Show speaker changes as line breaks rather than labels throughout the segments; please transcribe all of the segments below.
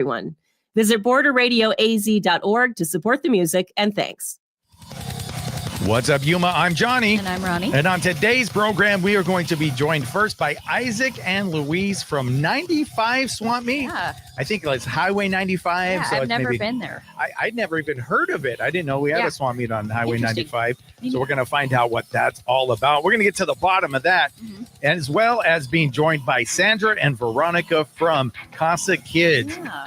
everyone. Visit borderradioaz.org to support the music, and thanks.
What's up, Yuma? I'm Johnny.
And I'm Ronnie.
And on today's program, we are going to be joined first by Isaac and Luis from 95 Swamp Meet.
Yeah.
I think it's Highway 95.
Yeah,
so
I've
it's
never been there.
I'd never even heard of it. I didn't know we had a Swamp Meet on Highway 95. So we're going to find out what that's all about. We're going to get to the bottom of that, as well as being joined by Sandra and Veronica from CASA Kids.
Yeah.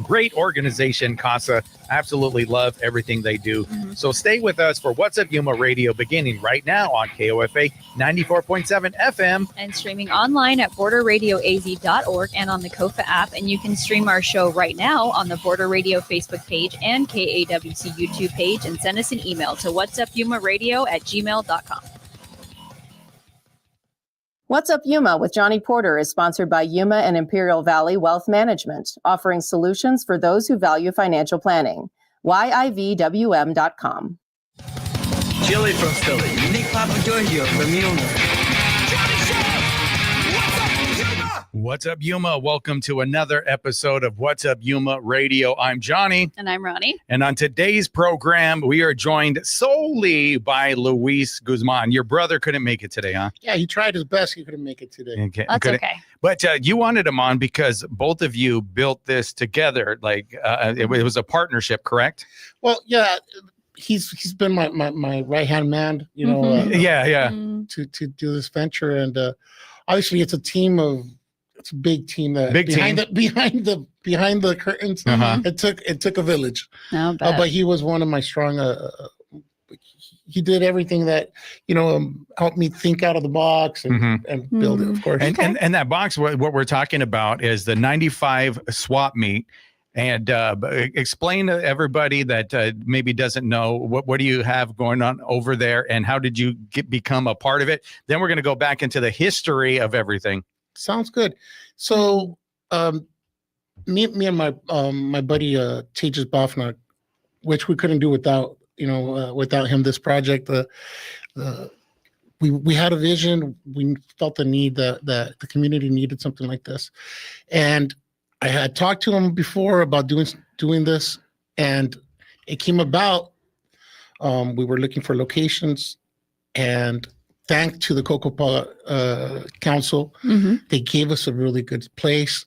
Great organization, CASA. Absolutely love everything they do. So stay with us for What's Up Yuma Radio, beginning right now on KOFA 94.7 FM.
And streaming online at borderradioaz.org and on the Kofa app. And you can stream our show right now on the Border Radio Facebook page and KAWC YouTube page. And send us an email to whatsupyumaradio@gmail.com.
What's Up Yuma with Johnny Porter is sponsored by Yuma and Imperial Valley Wealth Management, offering solutions for those who value financial planning. YIVWM.com.
Chili from Philly. Unique Papa Giorgio from Yuma.
What's up, Yuma? Welcome to another episode of What's Up Yuma Radio. I'm Johnny.
And I'm Ronnie.
And on today's program, we are joined solely by Luis Guzman. Your brother couldn't make it today, huh?
Yeah, he tried his best. He couldn't make it today.
Okay.
That's okay.
But you wanted him on because both of you built this together. Like it was a partnership, correct?
Well, yeah, he's been my right-hand man, you know, to do this venture. And obviously it's a team of, it's a big team that behind the curtains. It took a village. But he was one of my strong he did everything that, you know, helped me think out of the box and build it, of course.
And that box, what we're talking about is the 95 swap meet. And explain to everybody that maybe doesn't know what do you have going on over there and how did you become a part of it? Then we're going to go back into the history of everything.
Sounds good. So me and my my buddy Tejas Bafna, which we couldn't do without him, this project. We had a vision. We felt the need that the community needed something like this, and I had talked to him before about doing this, and it came about. We were looking for locations, and thanks to the Cocopah Council, they gave us a really good place.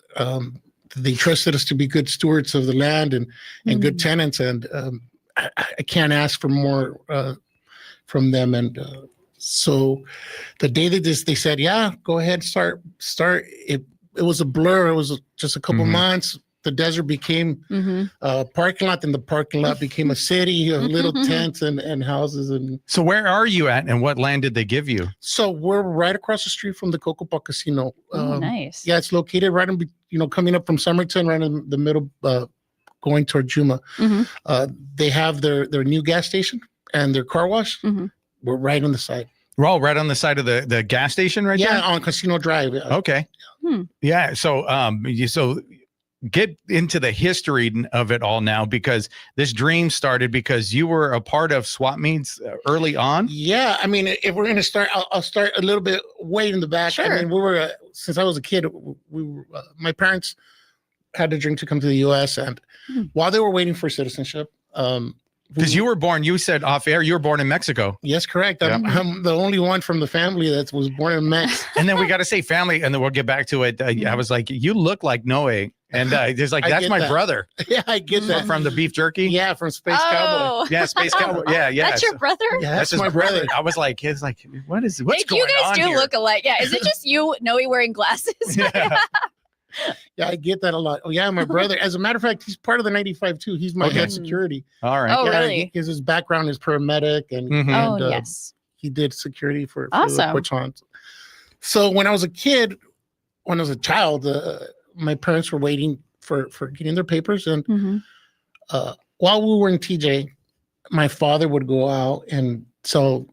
They trusted us to be good stewards of the land and good tenants, and I can't ask for more from them. And so the day that they said, yeah, go ahead, start. It was a blur. It was just a couple months. The desert became a parking lot, and the parking lot became a city of little tents and houses. And
so where are you at, and what land did they give you?
So we're right across the street from the Cocopah Casino.
Nice.
Yeah, it's located right in, coming up from Somerton, right in the middle, going toward Yuma. They have their new gas station and their car wash. We're right on the side.
We're all right on the side of the gas station right there?
Yeah, on Casino Drive.
Okay. Yeah, so get into the history of it all now, because this dream started because you were a part of swap meets early on.
Yeah, I mean, if we're going to start, I'll start a little bit way in the back.
Sure.
I mean, we were, since I was a kid, my parents had a dream to come to the U.S. and while they were waiting for citizenship,
because you were born, you said off air, you were born in Mexico.
Yes, correct. I'm the only one from the family that was born in Mexico.
And then we got to say family, and then we'll get back to it. I was like, you look like Noe. And there's like, that's my brother.
Yeah, I get that.
From the beef jerky?
Yeah, from Space Cowboy.
Yeah, Space Cowboy. Yeah.
That's your brother?
Yeah,
That's
my brother.
I was like, what's going on
You guys do
here?
look alike. Yeah. Is it just you, Noe, wearing glasses?
Yeah, I get that a lot. Oh, yeah, my brother. As a matter of fact, he's part of the 95 too. He's my head security.
All right.
Oh, really?
His background is paramedic, and,
yes.
he did security for
Awesome.
the Quachons. So when I was a child, my parents were waiting for getting their papers, and while we were in TJ, my father would go out and sell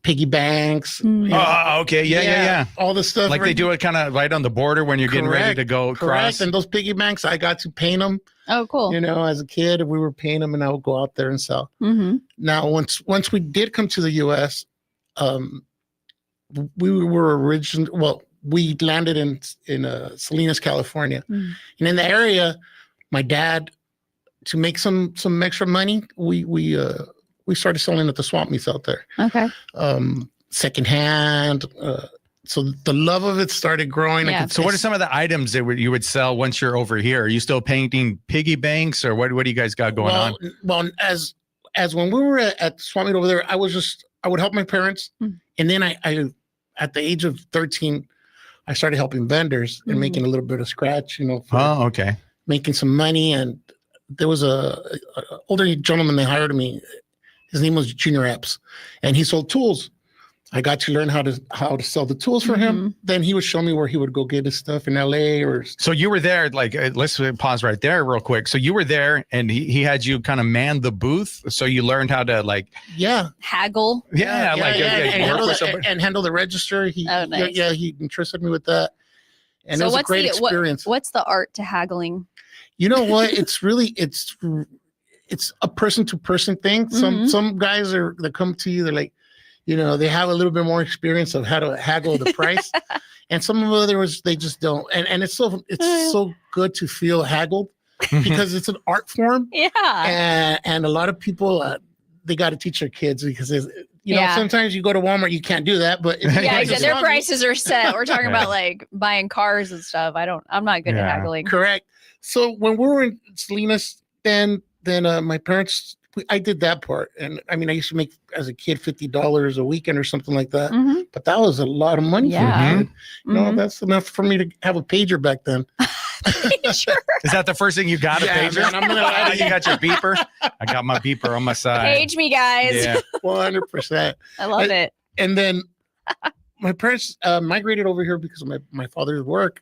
piggy banks.
Okay. Yeah.
All the stuff.
Like they do it kind of right on the border when you're getting ready to go across.
And those piggy banks, I got to paint them.
Oh, cool.
As a kid, we were painting them, and I would go out there and sell. Now, once we did come to the U.S., we were we landed in Salinas, California. And in the area, my dad, to make some extra money, we started selling at the swap meets out there.
Okay.
Secondhand. So the love of it started growing.
Yeah.
So what are some of the items that you would sell once you're over here? Are you still painting piggy banks, or what do you guys got going on?
Well, as when we were at swap meet over there, I would help my parents. And then I at the age of 13, I started helping vendors and making a little bit of scratch,
Okay.
making some money. And there was a older gentleman, they hired me. His name was Junior Epps, and he sold tools. I got to learn how to sell the tools for him. Then he would show me where he would go get his stuff in LA
So you were there, let's pause right there real quick. So you were there and he had you kind of man the booth. So you learned how to
haggle.
And handle the register.
Nice.
He entrusted me with that. And
So
it was a great experience.
What's the art to haggling?
You know what? It's a person to person thing. Some guys that come to you, they're like, they have a little bit more experience of how to haggle the price. And some of the others, they just don't. And it's so good to feel haggled because it's an art form.
Yeah.
And a lot of people, they got to teach their kids because sometimes you go to Walmart, you can't do that. But
their prices are set. We're talking about like buying cars and stuff. I'm not good at haggling.
Correct. So when we were in Salinas, then my parents, I did that part. And I mean, I used to make as a kid $50 a weekend or something like that. But that was a lot of money for me. That's enough for me to have a pager back then.
Sure.
Is that the first thing you got, a pager? Man, you got your beeper? I got my beeper on my side.
Page me, guys.
Yeah.
100%.
I love it.
And then my parents migrated over here because of my father's work.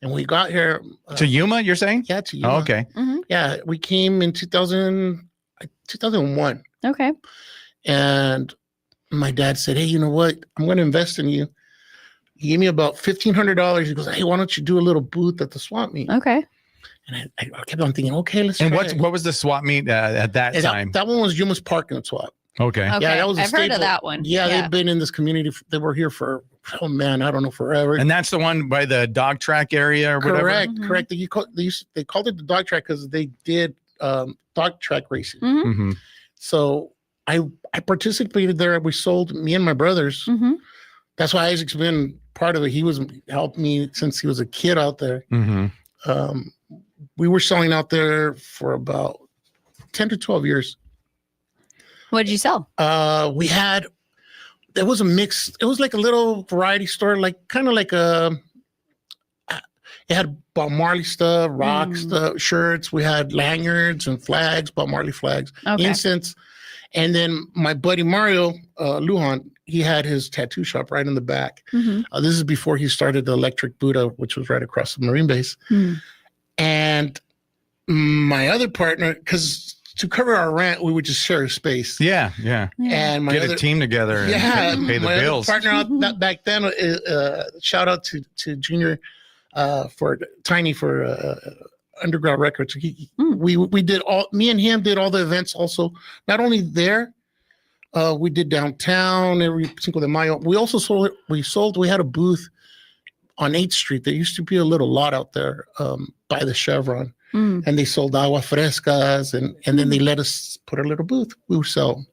And we got here.
To Yuma, you're saying?
Yeah, to Yuma.
Oh, okay.
Yeah, we came in 2001.
Okay.
And my dad said, hey, you know what? I'm going to invest in you. He gave me about $1,500. He goes, hey, why don't you do a little booth at the swap meet?
Okay.
And I kept on thinking, okay, let's try it.
What was the swap meet at that time?
That one was Yuma's Parking Swap.
Okay.
Yeah, that was
I've heard of that one.
Yeah, they've been in this community. They were here for, I don't know, forever.
And that's the one by the dog track area or whatever?
Correct. They called it the dog track because they did dog track racing. So I participated there. We sold, me and my brothers. That's why Isaac's been part of it. He helped me since he was a kid out there. We were selling out there for about 10 to 12 years.
What did you sell?
There was a mix. It was like a little variety store, kind of like it had Bob Marley stuff, rock stuff, shirts. We had lanyards and flags, Bob Marley flags, incense. And then my buddy Mario Lujan, he had his tattoo shop right in the back. This is before he started the Electric Buddha, which was right across the Marine base. And my other partner, because to cover our rent, we would just share a space.
Yeah.
And my
Get a team together and pay the bills.
Partner out back then, shout out to Junior for Tiny for Underground Records. We did me and him did all the events also. Not only there, we did downtown every Cinco de Mayo. We also we had a booth on 8th Street. There used to be a little lot out there by the Chevron. And they sold agua frescas, and then they let us put a little booth. We would sell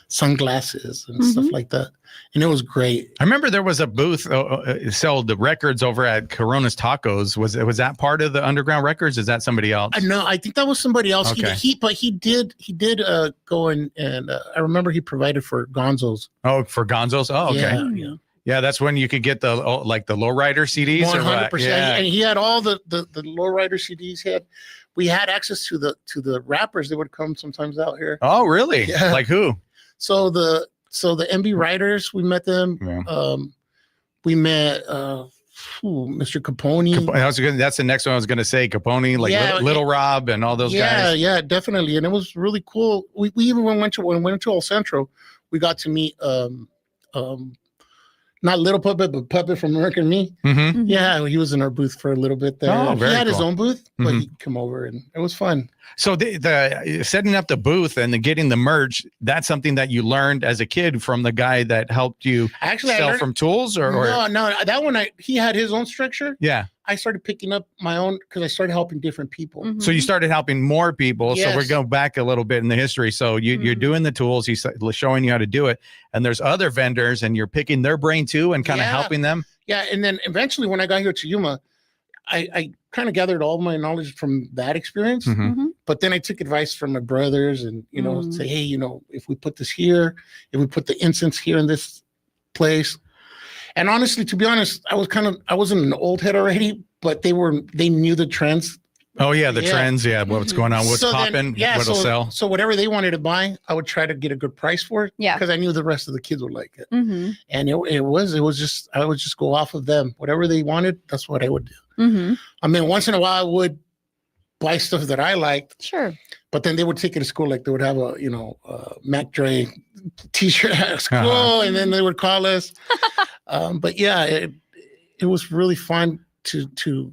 sunglasses and stuff like that. And it was great.
I remember there was a booth sell the records over at Corona's Tacos. Was that part of the Underground Records? Is that somebody else?
No, I think that was somebody else.
Okay.
He did go and I remember he provided for Gonzo's.
Oh, for Gonzo's? Oh, okay. Yeah, that's when you could get the lowrider CDs.
100%.
Yeah.
And he had all the lowrider CDs. We had access to the rappers that would come sometimes out here.
Oh, really?
Yeah.
Like who?
So the MB Writers, we met them.
Yeah.
We met Mr. Capone.
That's the next one I was going to say. Capone, Little Rob and all those guys.
Yeah, definitely. And it was really cool. We even went to El Centro. We got to meet not Little Puppet, but Puppet from American Me. Yeah, he was in our booth for a little bit there.
Oh, very
he had
cool.
his own booth, but he'd come over and it was fun.
So the setting up the booth and getting the merch, that's something that you learned as a kid from the guy that helped you sell from tools? Or
No, that one, he had his own structure.
Yeah.
I started picking up my own because I started helping different people.
Mhm.
So you started helping more people. So we're
Yes.
going back a little bit in the history. So you're doing the tools. He's showing you how to do it. And there's other vendors and you're picking their brain too and kind of
Yeah.
helping them.
Yeah, and then eventually when I got here to Yuma, I kind of gathered all my knowledge from that experience.
Mhm.
Mhm.
But then I took advice from my brothers and, say, hey, if we put this here, if we put the incense here in this place. And honestly, to be honest, I wasn't an old head already, but they knew the trends.
Oh yeah, the
Yeah.
trends. Yeah, what's going on? What's
So then-
popping?
yeah,
What'll sell?
So whatever they wanted to buy, I would try to get a good price for it.
Yeah.
Because I knew the rest of the kids would like it.
Mhm.
And it was just, I would just go off of them. Whatever they wanted, that's what I would do.
Mhm.
I mean, once in a while I would buy stuff that I liked,
Sure.
but then they would take it to school. Like they would have a, Mac Dre t-shirt at school, and then they would call us. But yeah, it was really fun to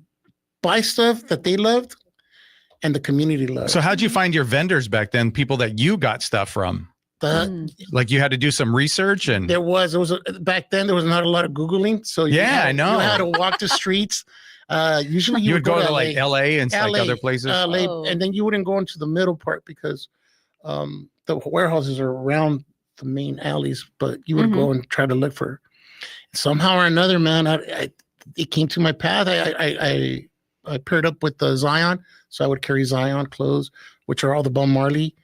buy stuff that they loved and the community loved.
So how'd you find your vendors back then? People that you got stuff from? Like you had to do some research and
Back then there was not a lot of Googling. So
I know.
You had to walk the streets. Usually
you would go to like
LA,
LA and like other places.
Oh.
and then you wouldn't go into the middle part because the warehouses are around the main alleys, but you would go and try to look for. Somehow or another, man, it came to my path. I paired up with the Zion, so I would carry Zion clothes, which are all the Bob Marley,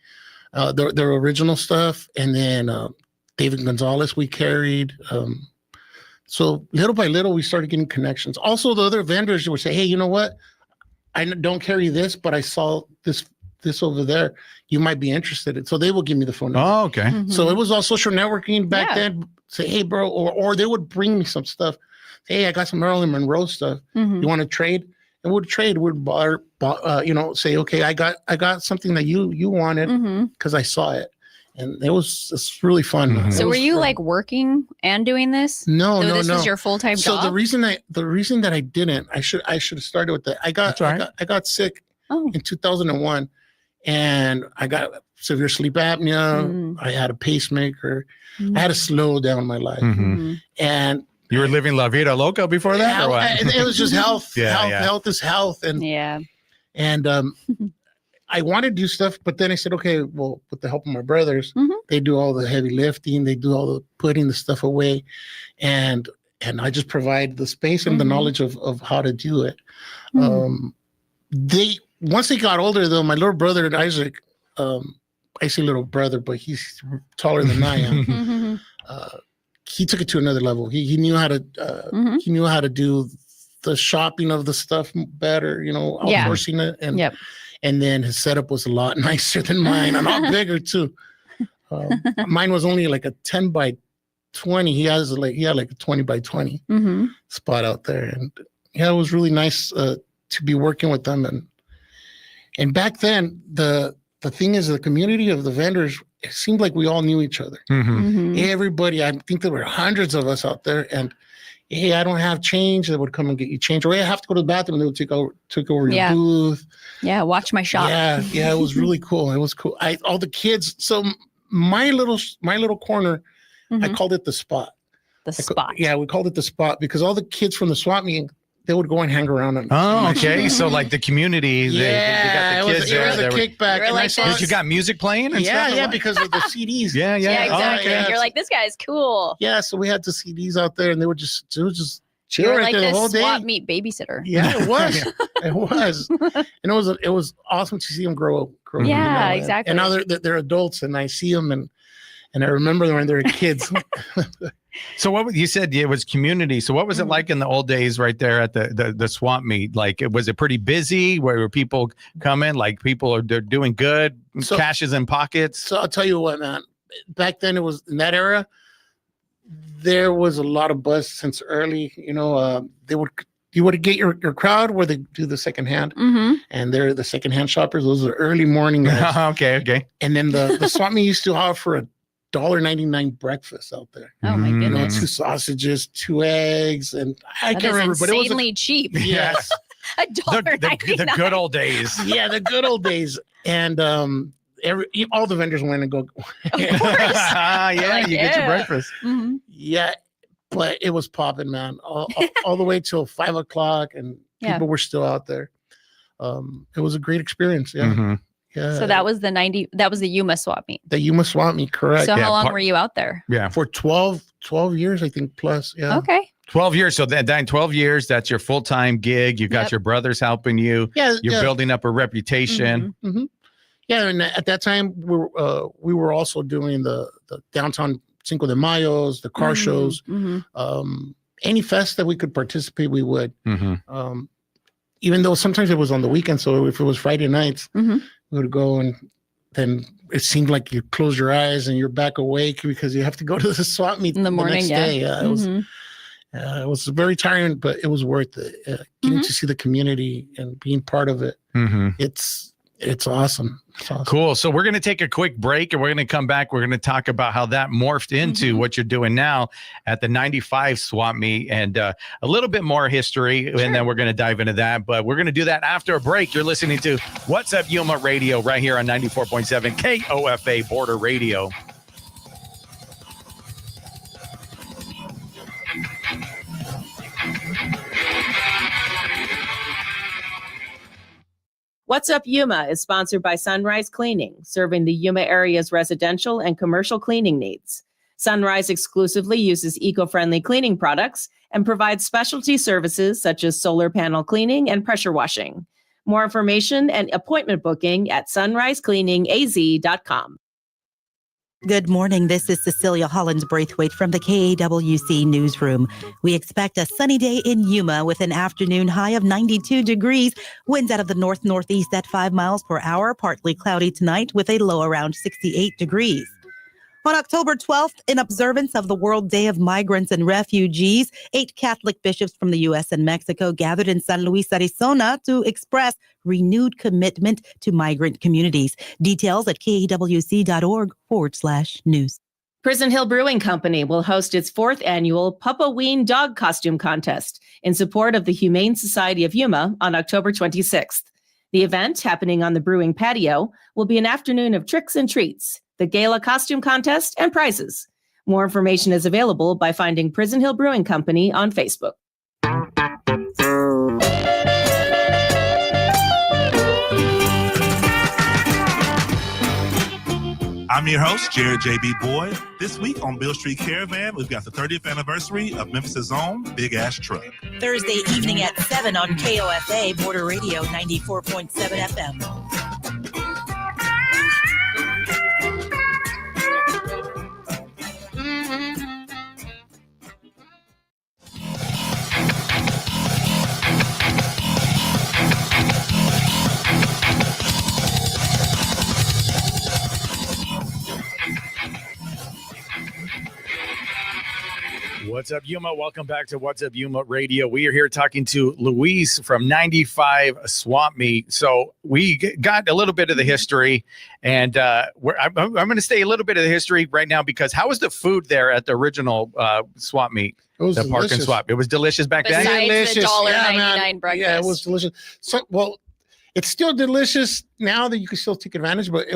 their original stuff, and then David Gonzalez we carried. So little by little, we started getting connections. Also, the other vendors would say, "Hey, you know what? I don't carry this, but I saw this over there. You might be interested." So they will give me the phone number.
Oh, okay.
Mhm.
So it was all social networking back
Yeah.
then. Say, "Hey, bro," or they would bring me some stuff. Hey, I got some Marilyn Monroe stuff.
Mhm.
You want to trade? And we'd trade. We'd say, "Okay, I got something that you wanted
Mhm.
because I saw it," and it's really fun.
Mhm.
It
So were
was
you
fun.
like working and doing this?
No,
So
no,
this
no.
was your full-time
So
job?
the reason that I didn't, I should have started with that.
That's all right.
I got sick
Oh.
in 2001, and I got severe sleep apnea.
Mm.
I had a pacemaker. I had to slow down my life,
Mhm.
Mhm.
and
You were living La Vida Loca before that, or what?
it was just health.
Yeah, yeah.
Health is health, and
Yeah.
I wanted to do stuff, but then I said, okay, well, with the help of my brothers,
Mhm.
they do all the heavy lifting, they do all the putting the stuff away, and I just provide the space and the
Mhm.
knowledge of how to do it.
Mhm.
Once they got older though, my little brother Isaac, I say little brother, but he's taller than I am.
Mhm.
He took it to another level. He knew how to
Mhm.
he knew how to do the shopping of the stuff better,
Yeah.
outsourcing it, and
Yep.
and then his setup was a lot nicer than mine, and a lot bigger too. Mine was only like a 10 by 20. He had like a 20 by 20
Mhm.
spot out there, and yeah, it was really nice to be working with them. And back then, the thing is, the community of the vendors, it seemed like we all knew each other.
Mhm.
Mhm.
Everybody, I think there were hundreds of us out there, and hey, I don't have change. They would come and get you change. Or hey, I have to go to the bathroom. They would take over your
Yeah.
booth.
Yeah. Watch my shop.
Yeah, it was really cool. It was cool. All the kids. So my little corner, I
Mhm.
called it the spot.
The spot.
Yeah, we called it the spot because all the kids from the swap meeting, they would go and hang around.
Oh, okay. So like the community, they
Yeah,
got the kids
it was
there.
a
They were-
kickback.
You were
And I
like
saw,
this.
Did you got music playing and
yeah,
stuff?
yeah, because of the CDs.
Yeah, yeah.
Yeah,
Oh,
exactly.
yeah.
You're like, this guy's cool.
Yeah, so we had the CDs out there, and it was just chill
You're
right
like
there the
this
whole day.
swap meet babysitter.
Yeah, it was. It was, and it was awesome to see them grow up.
Yeah,
and-
exactly.
And now they're adults, and I see them, and I remember them when they were kids.
So what you said it was community. So what was it
Mhm.
like in the old days right there at the swamp meet? Like was it pretty busy? Were people coming? Like they're doing good,
So-
cash is in pockets.
So I'll tell you what, man. Back then, it was in that era. There was a lot of buzz since early. You would get your crowd where they do the secondhand,
Mm-hmm.
and they're the secondhand shoppers. Those are early morning guys.
Okay.
And then the swap meet used to offer $1.99 breakfast out there.
Oh my
Mm.
goodness.
2 sausages, 2 eggs, and I
That
can't
is
remember, but it was
insanely cheap.
yes,
The good old days.
yeah, the good old days. And all the vendors went and go.
Of course.
Yeah,
Like,
you get your
yeah.
breakfast.
Mhm.
Yeah, but it was popping, man, all the way till 5 o'clock, and
Yeah.
People were still out there. It was a great experience. Yeah.
Mm-hmm.
Yeah.
So that was the Yuma swap meet.
The Yuma swap meet, correct.
So
Yeah,
how long were you out there?
Yeah.
For 12 years, I think, plus. Yeah.
Okay.
12 years. So that in 12 years, that's your full-time gig. You got
Yep.
your brothers helping you.
Yeah.
You're building up a reputation.
Mm-hmm. Yeah, and at that time we were also doing the downtown Cinco de Mayos, the car shows, any fest that we could participate, we would.
Mm-hmm.
Even though sometimes it was on the weekend, so if it was Friday nights,
Mhm.
we would go, and then it seemed like you close your eyes and you're back awake because you have to go to the swap meet
In the morning,
next
yeah.
day. It was very tiring, but it was worth it. Getting to see the community and being part of it,
Mm-hmm.
it's awesome. It's awesome.
Cool. So we're going to take a quick break and we're going to come back. We're going to talk about how that morphed into what you're doing now at the 95 swap meet and a little bit more history. And then we're going to dive into that. But we're going to do that after a break. You're listening to What's Up Yuma Radio right here on 94.7 KOFA Border Radio.
What's Up Yuma is sponsored by Sunrise Cleaning, serving the Yuma area's residential and commercial cleaning needs. Sunrise exclusively uses eco-friendly cleaning products and provides specialty services such as solar panel cleaning and pressure washing. More information and appointment booking at sunrisecleaningaz.com.
Good morning. This is Cecilia Hollins-Braithwaite from the KAWC Newsroom. We expect a sunny day in Yuma with an afternoon high of 92 degrees. Winds out of the north-northeast at 5 miles per hour. Partly cloudy tonight with a low around 68 degrees. On October 12th, in observance of the World Day of Migrants and Refugees, 8 Catholic bishops from the U.S. and Mexico gathered in San Luis, Arizona to express renewed commitment to migrant communities. Details at kawc.org/news.
Prison Hill Brewing Company will host its 4th annual Papa Ween Dog Costume Contest in support of the Humane Society of Yuma on October 26th. The event, happening on the brewing patio, will be an afternoon of tricks and treats, the gala costume contest, and prizes. More information is available by finding Prison Hill Brewing Company on Facebook.
I'm your host, Jared J.B. Boyd. This week on Bill Street Caravan, we've got the 30th anniversary of Memphis' own Big Ass Truck.
Thursday evening at 7 on KOFA Border Radio 94.7 FM.
What's up, Yuma? Welcome back to What's Up Yuma Radio. We are here talking to Luis from 95 Swap Meet. So we got a little bit of the history, and I'm going to stay a little bit of the history right now because how was the food there at the original Swap Meet?
It was
the Park and
delicious.
Swap. It was delicious back then.
Besides the $1.99
man.
breakfast.
Yeah, it was delicious. So, well, it's still delicious now that you can still take advantage, but it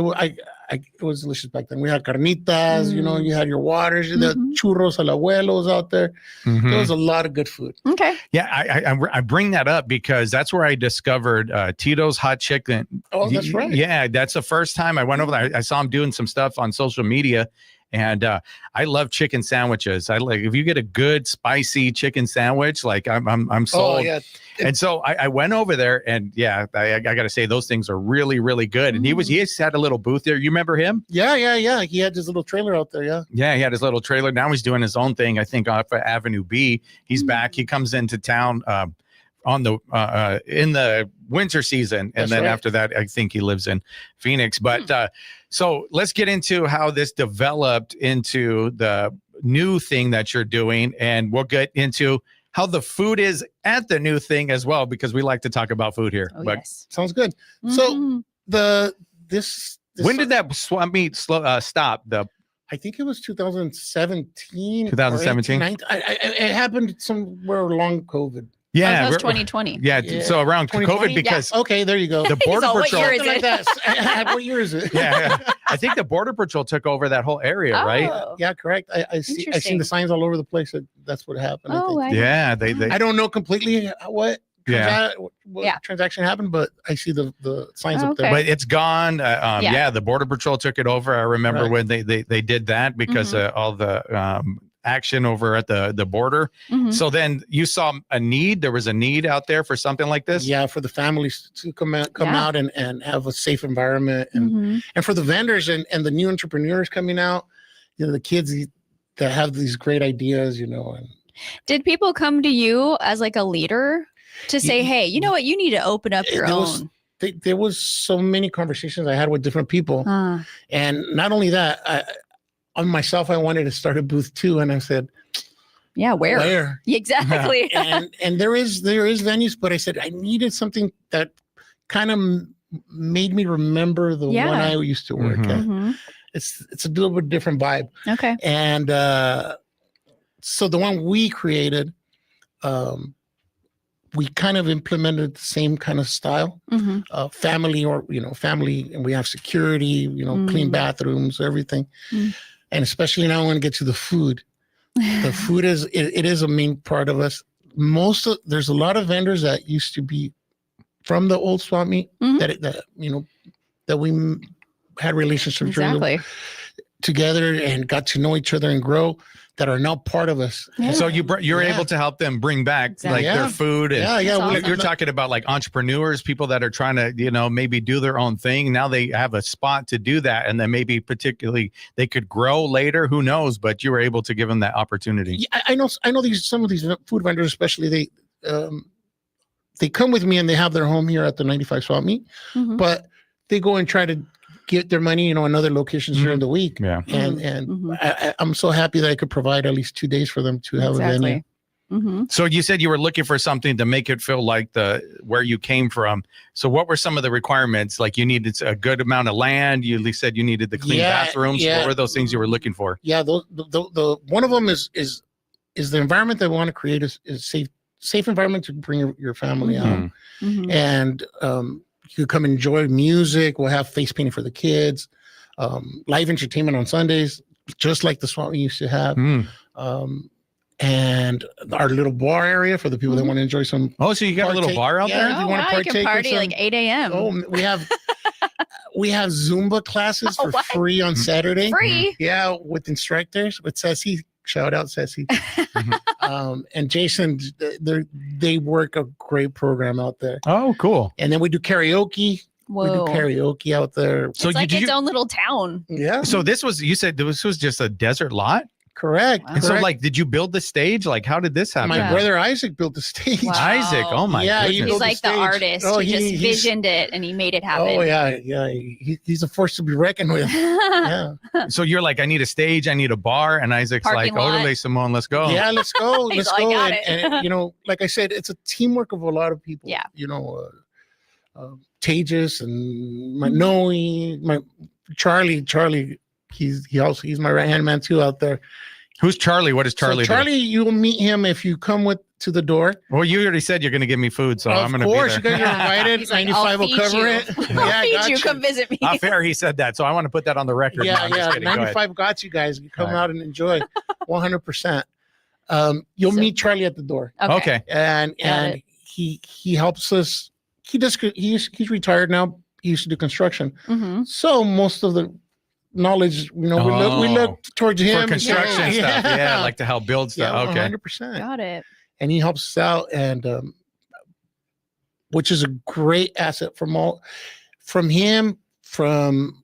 was delicious back then. We had carnitas, you know, you had your waters, the churros al abuelos out there.
Mhm.
There was a lot of good food.
Okay.
Yeah, I bring that up because that's where I discovered Tito's Hot Chicken.
Oh, that's right.
Yeah, that's the first time I went over there. I saw him doing some stuff on social media, and I love chicken sandwiches. I like if you get a good spicy chicken sandwich, like I'm sold.
Oh, yeah.
And so I went over there, and yeah, I got to say those things are really, really good. And he just had a little booth there. You remember him?
Yeah. He had his little trailer out there. Yeah.
Yeah, he had his little trailer. Now he's doing his own thing. I think off of Avenue B. He's back. He comes into town on the in the winter season, and
That's
then
right.
after that, I think he lives in Phoenix. But so let's get into how this developed into the new thing that you're doing, and we'll get into how the food is at the new thing as well, because we like to talk about food here.
Oh,
But
yes.
Sounds good. So this
when did that swap meet stop?
I think it was 2017.
2017?
It happened somewhere along COVID.
Yeah,
that was
we're-
2020.
Yeah,
Yeah.
so around
2020?
COVID, because
Okay, there you go.
the Border
So what
Patrol.
year is
Something like that. What year is it?
Yeah, I think the Border Patrol took over that whole area, right?
Oh.
Yeah, correct. I see. I seen
Interesting.
the signs all over the place. That's what happened. I
Oh,
think.
I
Yeah, they
I don't know completely what. transaction happened, but I see the signs up there.
But it's gone. The Border Patrol took it over. I remember when they did that because all the action over at the border. So then you saw a need. There was a need out there for something like this.
Yeah, for the families to come out and have a safe environment, and for the vendors and the new entrepreneurs coming out, the kids that have these great ideas, And
did people come to you as like a leader to say, hey, you know what, you need to open up your own?
There was so many conversations I had with different people, and not only that, on myself, I wanted to start a booth too, and I said,
"Yeah, where? Exactly."
and there is venues, but I said I needed something that kind of made me remember the one I used to work at. It's a little bit different vibe.
Okay.
And so the one we created, we kind of implemented the same kind of style, family, and we have security, clean bathrooms, everything. And especially now when we get to the food. The food is a main part of us. There's a lot of vendors that used to be from the old swap meet that we had relationships together and got to know each other and grow, that are now part of us.
Yeah. So you're able to help them bring back their food. And
awesome.
You're talking about like entrepreneurs, people that are trying to, maybe do their own thing. Now they have a spot to do that. And then maybe particularly they could grow later, who knows, but you were able to give them that opportunity.
Yeah, I know some of these food vendors, especially they come with me and they have their home here at the 95 swap meet, but they go and try to get their money, in other locations during the week. Yeah. And I'm so happy that I could provide at least 2 days for them to have a venue.
So you said you were looking for something to make it feel like where you came from. So what were some of the requirements? Like you needed a good amount of land. You at least said you needed the clean bathrooms. What were those things you were looking for?
Yeah, the one of them is the environment that we want to create is safe environment to bring your family out. And you come enjoy music. We'll have face painting for the kids, live entertainment on Sundays, just like the swap we used to have. And our little bar area for the people that want to enjoy some.
Oh, so you got a little bar out there?
If you want to partake,
you can party like 8 a.m.
Oh, we have Zumba classes for free on Saturday.
Free?
Yeah, with instructors, with Ceci. Shout out, Ceci. And Jason, they work a great program out there.
Oh, cool.
And then we do karaoke.
Whoa.
We do karaoke out there.
So it's like its own little town.
Yeah.
So you said this was just a desert lot?
Correct.
And so did you build the stage? Like, how did this happen?
My brother Isaac built the stage.
Wow.
Isaac, oh my goodness.
He's like the artist. He just visioned it and he made it happen.
Oh yeah. He's a force to be reckoned with. Yeah.
So you're like, I need a stage, I need a bar, and Isaac's
Parking lot.
Orderly Simone, let's go.
Yeah, let's go.
He's
Let's
like,
go.
got
And like I said, it's a teamwork of a lot of people.
Yeah.
Tejas and my Noe, my Charlie. He's my right hand man too out there.
Who's Charlie? What does Charlie do?
Charlie, you'll meet him if you come to the door.
Well, you already said you're going to give me food, so I'm going to be there.
Of course, you guys are invited.
He's like,
95 will cover it.
I'll feed you. Come visit me.
Fair, he said that, so I want to put that on the record.
Yeah.
No,
95 got you guys. You come out and enjoy 100%. You'll meet Charlie at the door.
Okay.
And he helps us. He's retired now. He used to do construction. So most of the knowledge, we look towards him
for construction stuff. Yeah, like to help build stuff.
Yeah,
okay,
100%.
Got it.
And he helps us out, and which is a great asset from him, from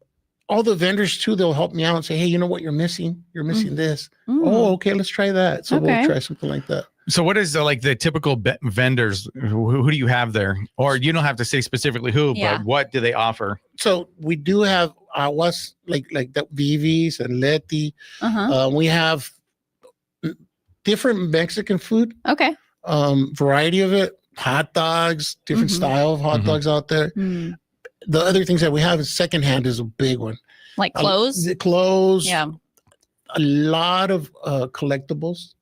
all the vendors too. They'll help me out and say, hey, you know what, you're missing this. Oh, okay, let's try that. So we'll try something like that.
So what is the typical vendors? Who do you have there? Or you don't have to say specifically who, but what do they offer?
So we do have Aguas, like the Vivis and Leti. We have different Mexican food.
Okay.
Variety of it. Hot dogs, different style of hot dogs out there. The other things that we have is secondhand is a big one.
Like clothes?
Clothes.
Yeah.
A lot of collectibles.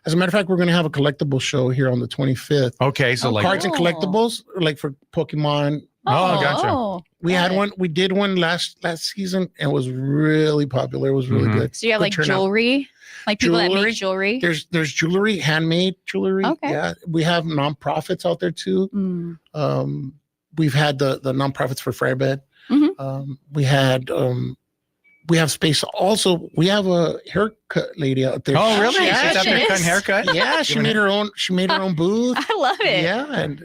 As a matter of fact, we're going to have a collectible show here on the 25th.
Okay, so
cards and collectibles, like for Pokemon,
Oh, gotcha.
We had one. We did one last season, and it was really popular. It was really
Mhm.
good.
So you have
Good
like
turnout.
jewelry, like people that
Jewelry.
make jewelry.
There's jewelry, handmade jewelry.
Okay.
Yeah, we have nonprofits out there too.
Mm.
We've had the nonprofits for Firebed.
Mhm.
We have space. Also, we have a haircut lady out there.
Oh, really?
Yeah,
She's out there cutting haircut?
yeah, she made her own. She made her own booth.
I love it.
Yeah, and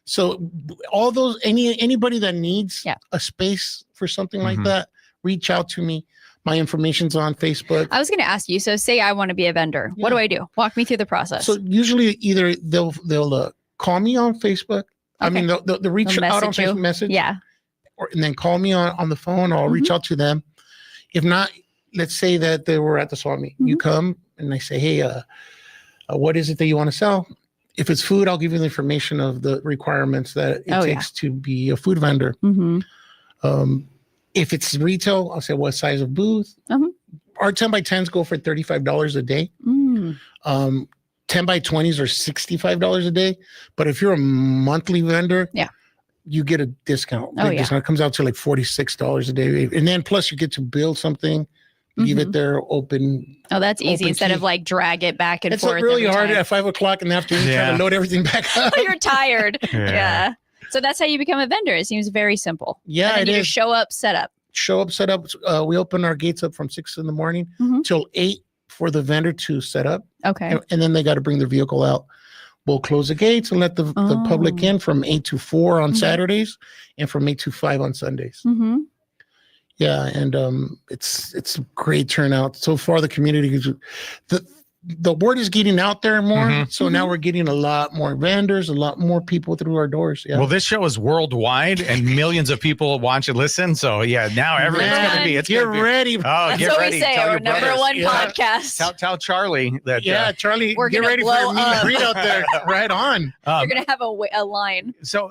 so all those anybody that needs
Yeah.
a space for something like
Mhm.
that, reach out to me. My information's on Facebook.
I was going to ask you. So, say I want to be a vendor. What do I do? Walk me through the process.
So usually either they'll call me on Facebook. I
Okay.
mean they'll reach
They'll
out on
message you.
Facebook message.
Yeah.
And then call me on the phone, or I'll reach out to them. If not, let's say that they were at the swap meet. You come and I say, hey, what is it that you want to sell? If it's food, I'll give you the information of the requirements that it takes to be a food vendor.
Mm-hmm.
If it's retail, I'll say what size of booth. Our 10 by 10s go for $35 a day. 10 by 20s are $65 a day. But if you're a monthly vendor, you get a discount. Big discount. It comes out to like $46 a day. And then plus you get to build something, leave it there open.
Oh, that's easy.
Open
Instead
key.
of like drag it back and
It's
forth.
really
every
hard
time.
at 5 o'clock in the afternoon trying
Yeah.
to load everything back up.
You're tired.
Yeah.
Yeah. So that's how you become a vendor. It seems very simple.
Yeah,
And then
it
you
is.
just show up, set up.
Show up, set up. We open our gates up from 6 in the morning
Mhm.
till 8 for the vendor to set up.
Okay.
And then they got to bring their vehicle out. We'll close the gates and let the public in from 8 to 4 on Saturdays and from 8 to 5 on Sundays.
Mm-hmm.
Yeah, and it's a great turnout so far. The community is the word is getting out there more.
Mhm.
So now we're getting a lot more vendors, a lot more people through our doors. Yeah.
Well, this show is worldwide and millions of people watch and listen. So yeah, now it's going to be. It's
Get
gonna be,
ready.
Oh,
That's
get
what
ready.
we say.
Tell
Our
your
number
brothers.
one
Yeah.
podcast.
Tell Charlie that.
Yeah, Charlie,
We're
get
gonna
ready for
blow
a meet and
up.
greet out there. Right on.
You're going to have a line.
So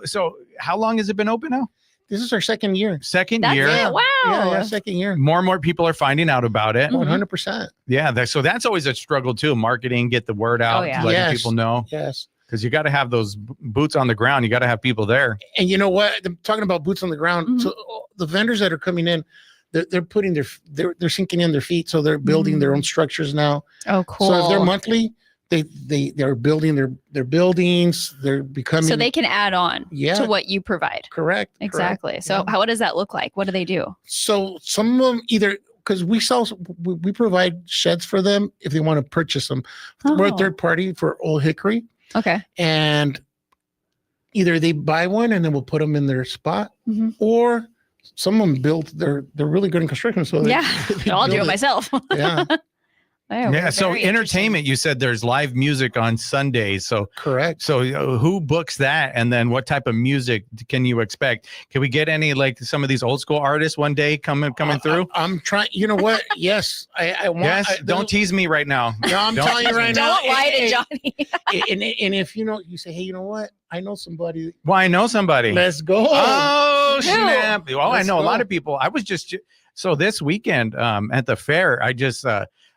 how long has it been open now?
This is our second year.
Second
That's
year.
it. Wow.
Yeah, second year.
More and more people are finding out about it.
100%.
Yeah, so that's always a struggle too. Marketing, get the word out,
yeah.
letting
Yes.
people know.
Yes.
Because you got to have those boots on the ground. You got to have people there.
And you know what? I'm talking about boots on the ground. So the vendors that are coming in, they're putting they're sinking in their feet. So they're building their own structures now.
Oh, cool.
So if they're monthly, they're building their buildings. They're becoming
So they can add on
Yeah.
to what you provide.
correct.
Exactly.
correct.
So
Yeah.
what does that look like? What do they do?
So some of them either because we provide sheds for them if they want to purchase them. We're a
Oh.
third party for Old Hickory,
Okay.
and either they buy one and then we'll put them in their spot,
Mhm.
or some of them build. They're really good in construction, so
Yeah.
they
I'll do
build
it myself.
Yeah,
Yeah,
Yeah.
we're
So
very
entertainment, you said there's live music on Sundays. So
correct.
who books that? And then what type of music can you expect? Can we get any like some of these old school artists one day coming through?
I'm trying. You know what? Yes, I want.
Yes. Don't tease me right now.
No, I'm
Don't
telling you
tease me.
right now.
Don't lie to
hey,
Johnny.
and if you say, hey, you know what? I know somebody.
Well, I know somebody.
Let's go.
Oh,
Who?
snap. Oh, I
Let's
know a lot
go.
of people. I was just so this weekend at the fair, I just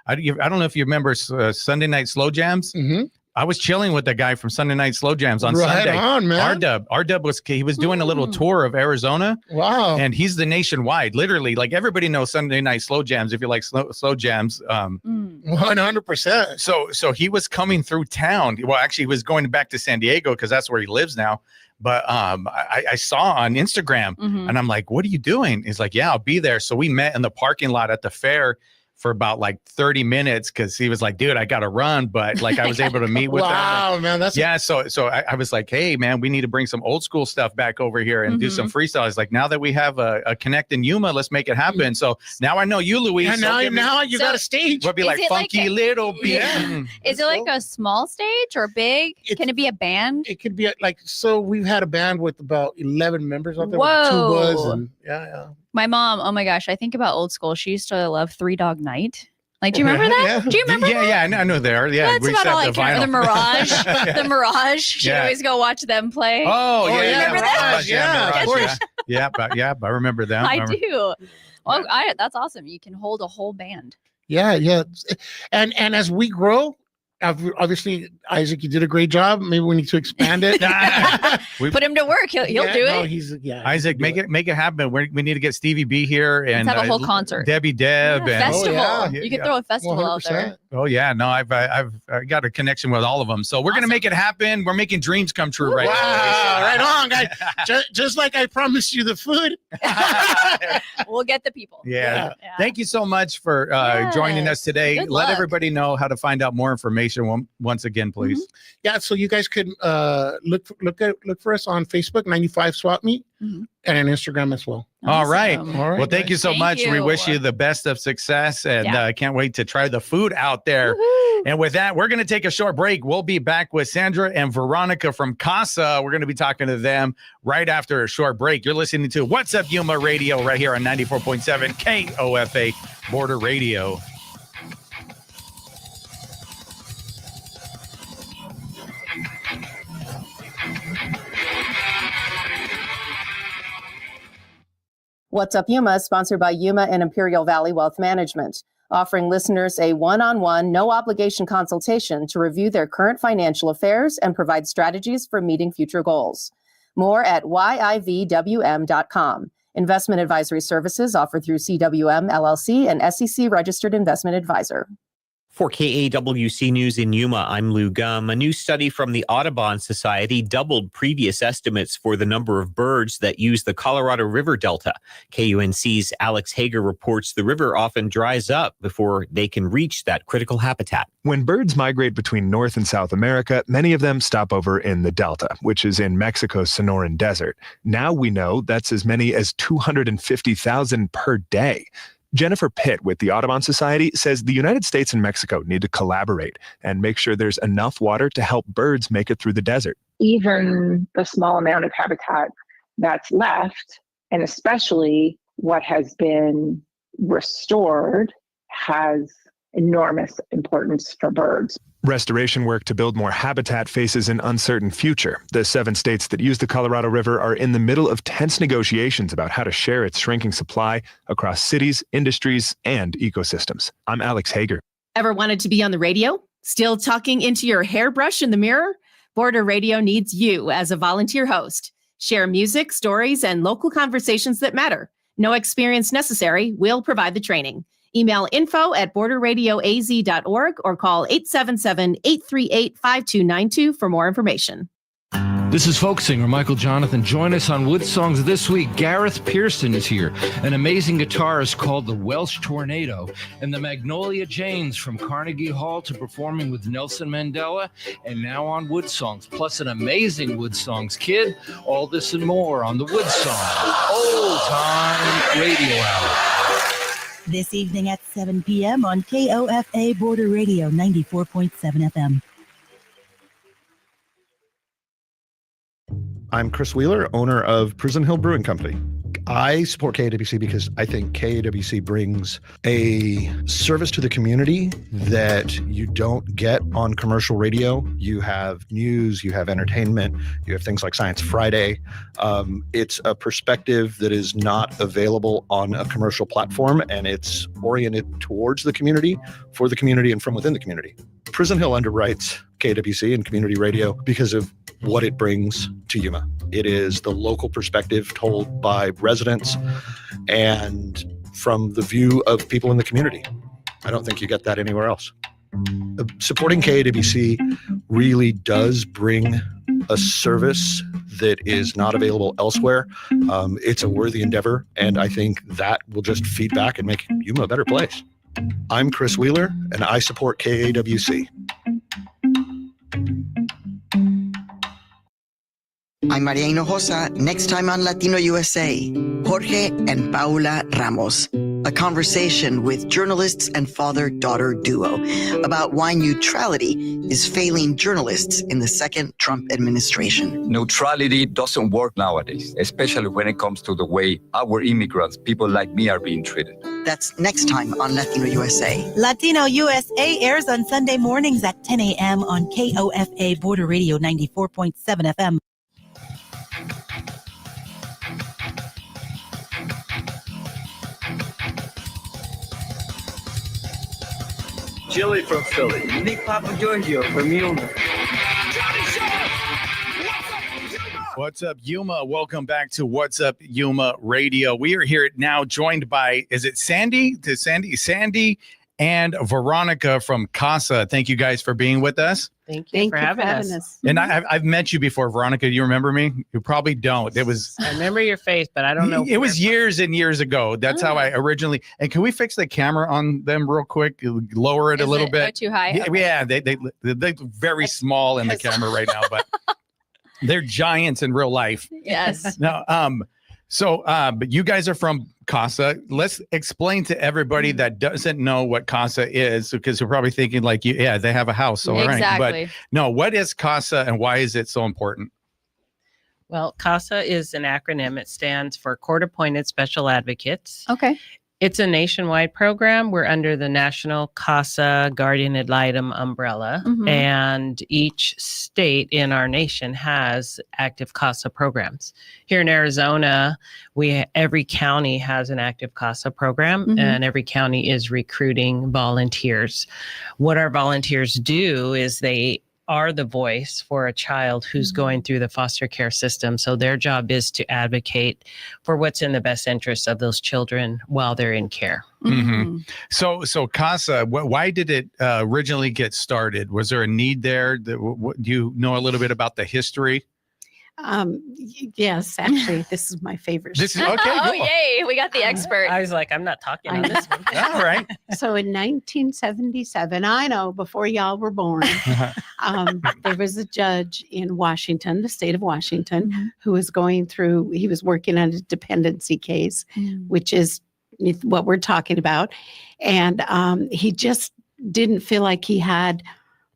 I don't know if you remember Sunday Night Slow Jams.
Mhm.
I was chilling with the guy from Sunday Night Slow Jams on
Right
Sunday.
on, man.
R-Dub was doing a little tour of Arizona,
Wow.
and he's the nationwide. Literally, like everybody knows Sunday Night Slow Jams if you like slow jams.
100%.
So he was coming through town. Well, actually, he was going back to San Diego because that's where he lives now. But I saw on Instagram,
Mhm.
and I'm like, "What are you doing?" He's like, "Yeah, I'll be there." So we met in the parking lot at the fair for about like 30 minutes because he was like, "Dude, I got to run," but like I was able to meet with him.
Wow, man. That's
Yeah, so I was like, "Hey, man, we need to bring some old school stuff back over here and do some freestyles." Like now that we have a connect in Yuma, let's make it happen. So now I know you, Luis.
And
so
now,
give me-
now you
So-
got a stage.
we'll be
Is
like
it like
funky
a-
little beat.
Yeah.
Mm.
Is it like a small stage or big?
It's-
Can it be a band?
It could be like, so we've had a band with about 11 members out there
Whoa.
with tubas and yeah.
My mom, oh my gosh, I think about old school. She used to love Three Dog Night. Like, do you remember that?
Yeah.
Do you remember that?
Yeah, I know they are. Yeah,
That's
we
about
set
all I
the
can remember. The
vinyl.
Mirage. The Mirage. She'd
Yeah.
always go watch them play.
Oh, yeah,
yeah,
remember that?
Mirage,
Yeah,
Mirage,
of course.
yeah, I remember them.
I do. Well, that's awesome. You can hold a whole band.
Yeah. And as we grow, Obviously, Isaac, you did a great job. Maybe we need to expand it.
Put him to work. He'll do it.
Isaac, make it happen. We need to get Stevie B here and
let's have a whole concert.
Debbie Deb and
Festival. You can throw a festival out there.
Oh yeah, no, I've got a connection with all of them. So we're gonna make it happen. We're making dreams come true right now.
Right on, guys. Just like I promised you the food.
We'll get the people.
Yeah. Thank you so much for joining us today.
Good
Let
luck.
everybody know how to find out more information once again, please.
Yeah, so you guys could look for us on Facebook, 95 Swap Meet, and on Instagram as well.
All right.
Awesome.
All right.
Well, thank you so
Thank
much. We
you.
wish you the best of success, and I can't wait to try the food out there.
Woohoo.
And with that, we're going to take a short break. We'll be back with Sandra and Veronica from CASA. We're going to be talking to them right after a short break. You're listening to What's Up Yuma Radio right here on 94.7 KOFA Border Radio.
What's Up Yuma is sponsored by Yuma and Imperial Valley Wealth Management, offering listeners a one-on-one, no-obligation consultation to review their current financial affairs and provide strategies for meeting future goals. More at yivwm.com. Investment advisory services offered through CWM LLC and SEC Registered Investment Advisor.
For KAWC News in Yuma, I'm Lou Gum. A new study from the Audubon Society doubled previous estimates for the number of birds that use the Colorado River Delta. KUNC's Alex Hager reports the river often dries up before they can reach that critical habitat.
When birds migrate between North and South America, many of them stop over in the Delta, which is in Mexico's Sonoran Desert. Now we know that's as many as 250,000 per day. Jennifer Pitt with the Audubon Society says the United States and Mexico need to collaborate and make sure there's enough water to help birds make it through the desert.
Even the small amount of habitat that's left, and especially what has been restored, has enormous importance for birds.
Restoration work to build more habitat faces an uncertain future. The 7 states that use the Colorado River are in the middle of tense negotiations about how to share its shrinking supply across cities, industries, and ecosystems. I'm Alex Hager.
Ever wanted to be on the radio? Still talking into your hairbrush in the mirror? Border Radio needs you as a volunteer host. Share music, stories, and local conversations that matter. No experience necessary. We'll provide the training. Email info@borderradioaz.org or call 877-838-5292 for more information.
This is folk singer Michael Jonathan. Join us on Wood Songs this week. Gareth Pearson is here, an amazing guitarist called the Welsh Tornado, and the Magnolia Janes from Carnegie Hall to performing with Nelson Mandela, and now on Wood Songs, plus an amazing Wood Songs kid. All this and more on the Wood Songs Old Time Radio Hour.
This evening at 7 p.m. on KOFA Border Radio 94.7 FM.
I'm Chris Wheeler, owner of Prison Hill Brewing Company. I support KAWC because I think KAWC brings a service to the community that you don't get on commercial radio. You have news, you have entertainment, you have things like Science Friday. It's a perspective that is not available on a commercial platform, and it's oriented towards the community, for the community, and from within the community. Prison Hill underwrites KAWC and community radio because of what it brings to Yuma. It is the local perspective told by residents and from the view of people in the community. I don't think you get that anywhere else. Supporting KAWC really does bring a service that is not available elsewhere. It's a worthy endeavor, and I think that will just feed back and make Yuma a better place. I'm Chris Wheeler, and I support KAWC.
I'm Maria Hinojosa. Next time on Latino USA, Jorge and Paula Ramos. A conversation with journalists and father-daughter duo about why neutrality is failing journalists in the second Trump administration.
Neutrality doesn't work nowadays, especially when it comes to the way our immigrants, people like me, are being treated.
That's next time on Latino USA.
Latino USA airs on Sunday mornings at 10 a.m. on KOFA Border Radio 94.7 FM.
Jilly from Philly. Nick Papa Giorgio from Yuma.
What's up, Yuma? Welcome back to What's Up, Yuma Radio. We are here now joined by, is it Sandy? Sandy and Veronica from CASA. Thank you guys for being with us.
Thank you for having us.
And I've met you before, Veronica. Do you remember me? You probably don't. It was.
I remember your face, but I don't know.
It was years and years ago. That's how I originally. And can we fix the camera on them real quick? Lower it a little bit.
Too high?
Yeah, they're very small in the camera right now, but they're giants in real life.
Yes.
No. But you guys are from CASA. Let's explain to everybody that doesn't know what CASA is, because they're probably thinking like, they have a house. All right. But no, what is CASA and why is it so important?
Well, CASA is an acronym. It stands for Court Appointed Special Advocates.
Okay.
It's a nationwide program. We're under the National CASA Guardian Ad Litem umbrella, and each state in our nation has active CASA programs. Here in Arizona, every county has an active CASA program, and every county is recruiting volunteers. What our volunteers do is they are the voice for a child who's going through the foster care system. So their job is to advocate for what's in the best interest of those children while they're in care.
So CASA, why did it originally get started? Was there a need there? Do you know a little bit about the history?
Yes, actually, this is my favorite.
This is okay.
Oh, yay. We got the expert.
I was like, I'm not talking on this one.
All right.
So in 1977, I know, before y'all were born, there was a judge in Washington, the state of Washington, who was he was working on a dependency case, which is what we're talking about. And he just didn't feel like he had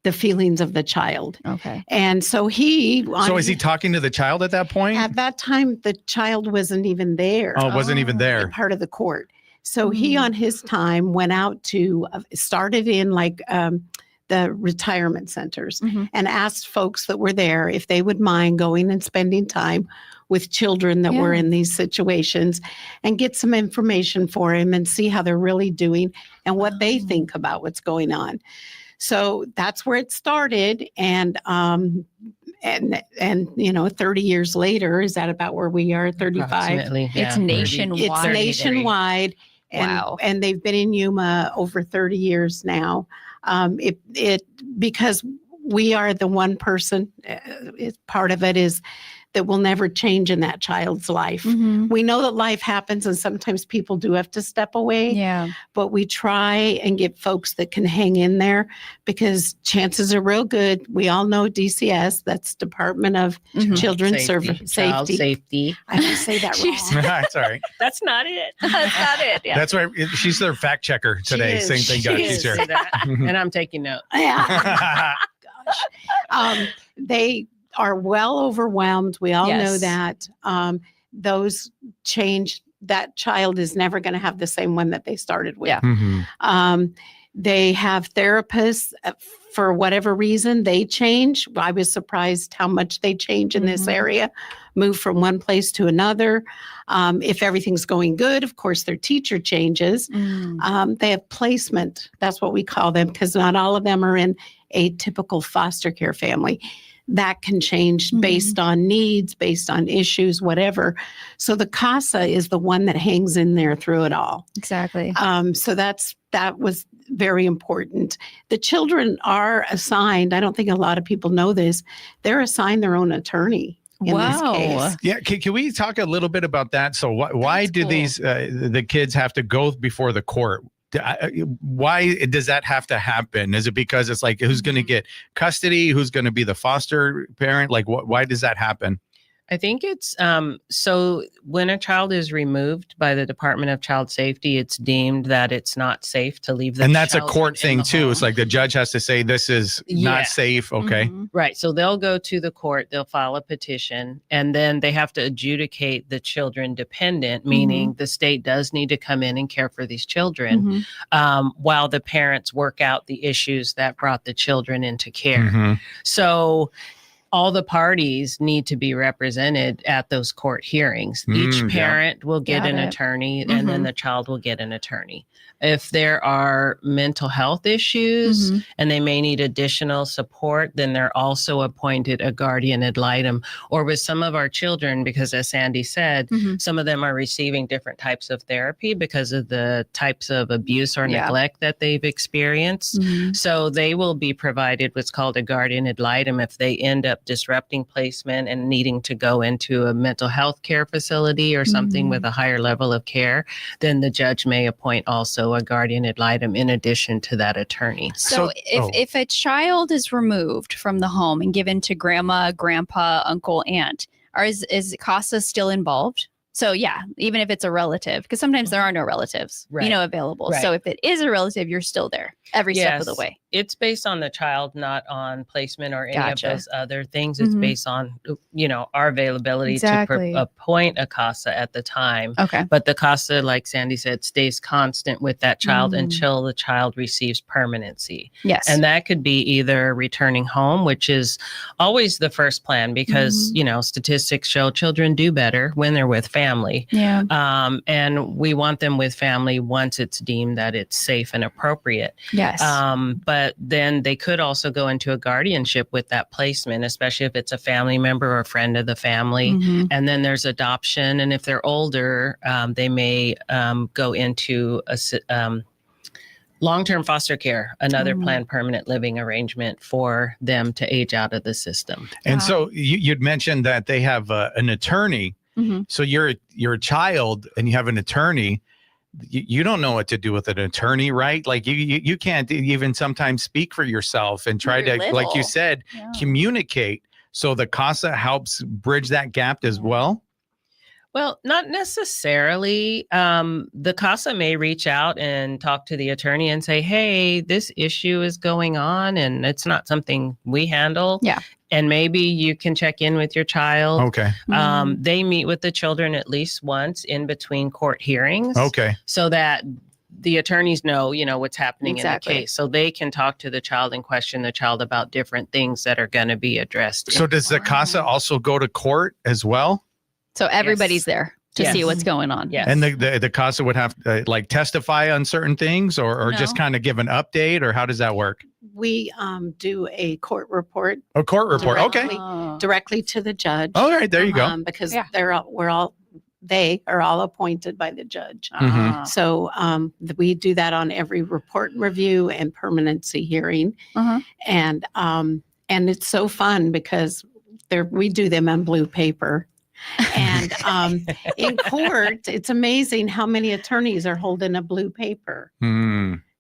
the feelings of the child.
Okay.
And so
is he talking to the child at that point?
At that time, the child wasn't even there.
Oh, it wasn't even there.
Part of the court. So he, on his time, went out to, started in the retirement centers and asked folks that were there if they would mind going and spending time with children that were in these situations and get some information for him and see how they're really doing and what they think about what's going on. So that's where it started. And 30 years later, is that about where we are? 35.
It's nationwide.
It's nationwide. And they've been in Yuma over 30 years now. Because we are the one person, part of it is that will never change in that child's life. We know that life happens and sometimes people do have to step away.
Yeah.
But we try and get folks that can hang in there because chances are real good. We all know DCS, that's Department of Children's
Child Safety.
I didn't say that wrong.
Sorry.
That's not it.
That's not it. Yeah.
That's why she's their fact checker today. Same thing, guys. She's here.
And I'm taking notes.
Yeah. Gosh. They are well overwhelmed. We all know that. Those change. That child is never going to have the same one that they started with.
Yeah.
They have therapists for whatever reason. They change. I was surprised how much they change in this area, move from one place to another. If everything's going good, of course, their teacher changes. They have placement. That's what we call them because not all of them are in a typical foster care family. That can change based on needs, based on issues, whatever. So the CASA is the one that hangs in there through it all.
Exactly.
So that was very important. The children are assigned, I don't think a lot of people know this, they're assigned their own attorney. In this case.
Yeah, can we talk a little bit about that? So why do these the kids have to go before the court? Why does that have to happen? Is it because it's like who's going to get custody? Who's going to be the foster parent? Like, why does that happen?
I think it's so when a child is removed by the Department of Child Safety, it's deemed that it's not safe to leave them.
And that's a court thing too.
Home.
It's like the judge has to say this is not safe. Okay.
Right. So they'll go to the court, they'll file a petition, and then they have to adjudicate the children dependent, meaning the state does need to come in and care for these children while the parents work out the issues that brought the children into care. So all the parties need to be represented at those court hearings. Each parent will get an attorney, and then the child will get an attorney. If there are mental health issues and they may need additional support, then they're also appointed a guardian ad litem. Or with some of our children, because as Sandy said, some of them are receiving different types of therapy because of the types of abuse or neglect that they've experienced. So they will be provided what's called a guardian ad litem if they end up disrupting placement and needing to go into a mental health care facility or something with a higher level of care. Then the judge may appoint also a guardian ad litem in addition to that attorney.
So if a child is removed from the home and given to grandma, grandpa, uncle, aunt, is CASA still involved? So yeah, even if it's a relative, because sometimes there are no relatives, available.
Right.
So if it is a relative, you're still there every step of the way.
It's based on the child, not on placement or any
Gotcha.
of those other things. It's based on, our availability
Exactly.
to appoint a CASA at the time.
Okay.
But the CASA, like Sandy said, stays constant with that child until the child receives permanency.
Yes.
And that could be either returning home, which is always the first plan because, statistics show children do better when they're with family.
Yeah.
And we want them with family once it's deemed that it's safe and appropriate.
Yes.
But then they could also go into a guardianship with that placement, especially if it's a family member or a friend of the family. And then there's adoption. And if they're older, they may go into a long-term foster care, another planned permanent living arrangement for them to age out of the system.
And so you'd mentioned that they have an attorney. So you're a child and you have an attorney. You don't know what to do with an attorney, right? Like you can't even sometimes speak for yourself and try to, like you said, communicate. So the CASA helps bridge that gap as well.
Well, not necessarily. The CASA may reach out and talk to the attorney and say, hey, this issue is going on and it's not something we handle.
Yeah.
And maybe you can check in with your child.
Okay.
They meet with the children at least once in between court hearings.
Okay.
So that the attorneys know, what's happening
Exactly.
in the case. So they can talk to the child and question the child about different things that are going to be addressed.
So does the CASA also go to court as well?
So everybody's there to
Yes.
see what's going on.
Yes.
And the CASA would have to testify on certain things or just
No.
kind of give an update, or how does that work?
We do a court report.
A court report.
Directly,
Okay.
directly to the judge.
All right. There you go.
Because they are all appointed by the judge.
Mhm.
So we do that on every report review and permanency hearing. And it's so fun because we do them on blue paper. And in court, it's amazing how many attorneys are holding a blue paper.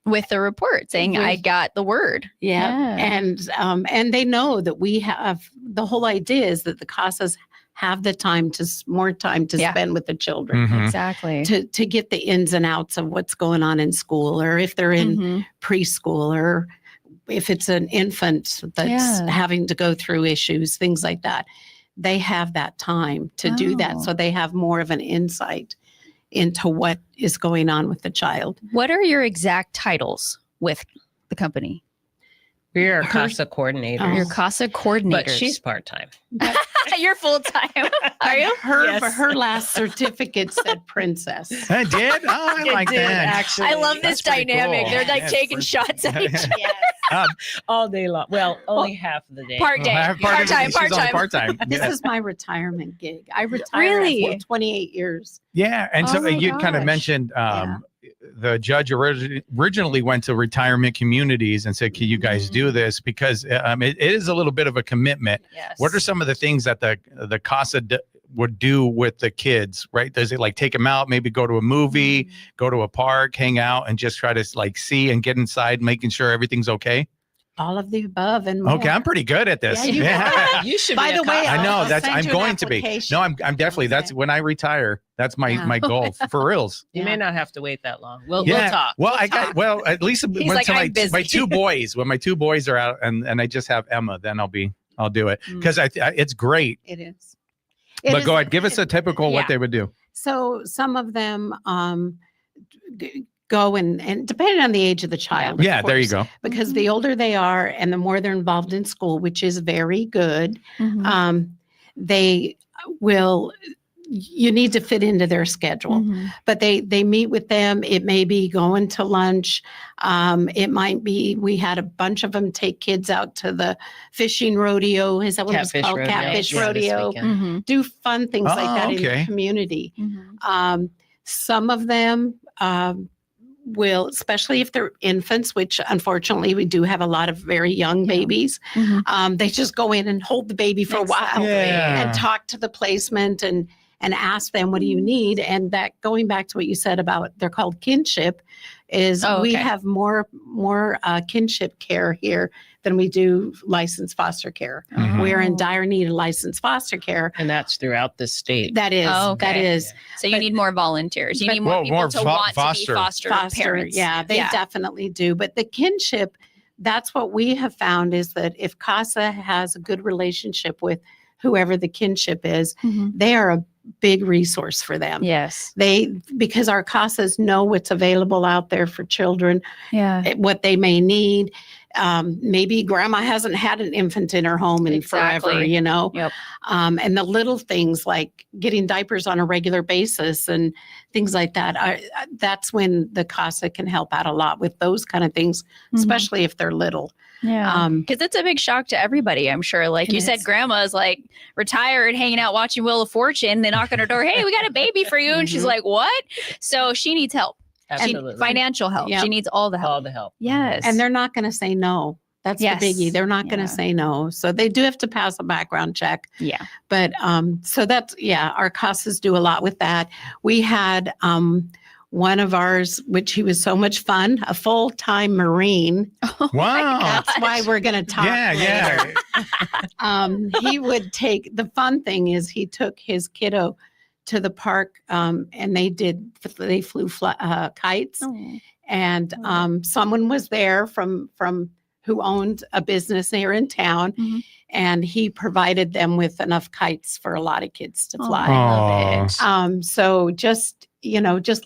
With the report saying, I got the word.
Yeah. And they know that we have, the whole idea is that the CASAs have the time more time to spend with the children.
Exactly.
To get the ins and outs of what's going on in school, or if they're in preschool, or if it's an infant that's having to go through issues, things like that. They have that time to do that. So they have more of an insight into what is going on with the child.
What are your exact titles with the company?
We're CASA coordinators.
Your CASA coordinators.
But she's part-time.
You're full-time. Are you?
Her last certificate said princess.
I did? Oh, I like that.
Actually.
I love this
That's pretty
dynamic.
cool.
They're like
Yes,
taking
for-
shots at each
All day long. Well, only half of the day.
Part day. Part-time.
Part-time.
This
Yeah.
is my retirement gig. I retired
Really?
after 28 years.
Yeah, and
Oh
so
my
you kind of
gosh.
mentioned the judge originally went to retirement communities and said, "Can you guys do this?" Because it is a little bit of a commitment.
Yes.
What are some of the things that the CASA would do with the kids? Right? Does it like take them out, maybe go to a movie, go to a park, hang out, and just try to like see and get inside, making sure everything's okay?
All of the above and more.
Okay, I'm pretty good at this.
Yeah,
You should
By
be
the way,
I know
I'll
that's
send
I'm
you an
going to be.
application.
No, I'm definitely that's when I retire. That's my goal for reals.
You may not have to wait that long. We'll talk.
Well, at least
He's
when
like,
to
"I'm busy."
my two boys, when my two boys are out and I just have Emma, then I'll do it because it's great.
It is.
But go ahead, give us a typical what they would do.
So some of them go and depending on the age of the child.
Yeah,
of
there you
course,
go.
because the older they are and the more they're involved in school, which is very good, they will, you need to fit into their schedule. But they meet with them. It may be going to lunch. It might be, we had a bunch of them take kids out to the fishing rodeo. Is that what
Catfish
it's called?
rodeo.
Catfish
Yeah, this
rodeo.
weekend.
Do fun things like that in
okay.
the community. Some of them will, especially if they're infants, which unfortunately we do have a lot of very young babies. They just go in and hold the baby for a while and talk to the placement and ask them, what do you need? And that, going back to what you said about, they're called kinship, is we have more kinship care here than we do licensed foster care. We're in dire need of licensed foster care.
And that's throughout the state.
That is, that is.
So you need more volunteers. You need more people to want to be foster parents.
Yeah, they definitely do. But the kinship, that's what we have found, is that if CASA has a good relationship with whoever the kinship is, they are a big resource for them.
Yes.
Because our CASAs know what's available out there for children, what they may need. Maybe grandma hasn't had an infant in her home in forever, you know? And the little things like getting diapers on a regular basis and things like that, that's when the CASA can help out a lot with those kind of things, especially if they're little.
Yeah. Because it's a big shock to everybody, I'm sure. Like you said, grandma's like retired, hanging out, watching Wheel of Fortune. They knock on her door, hey, we got a baby for you. And she's like, what? So she needs help.
Absolutely.
Financial help. She needs all the help.
All the help.
Yes.
And they're not going to say no. That's the biggie. They're not going to say no. So they do have to pass a background check.
Yeah.
But so that's, our CASAs do a lot with that. We had one of ours, which he was so much fun, a full-time Marine.
Wow.
That's why we're going to talk later. He would take, the fun thing is he took his kiddo to the park and they flew kites. And someone was there from who owned a business here in town. And he provided them with enough kites for a lot of kids to fly.
I love it.
So just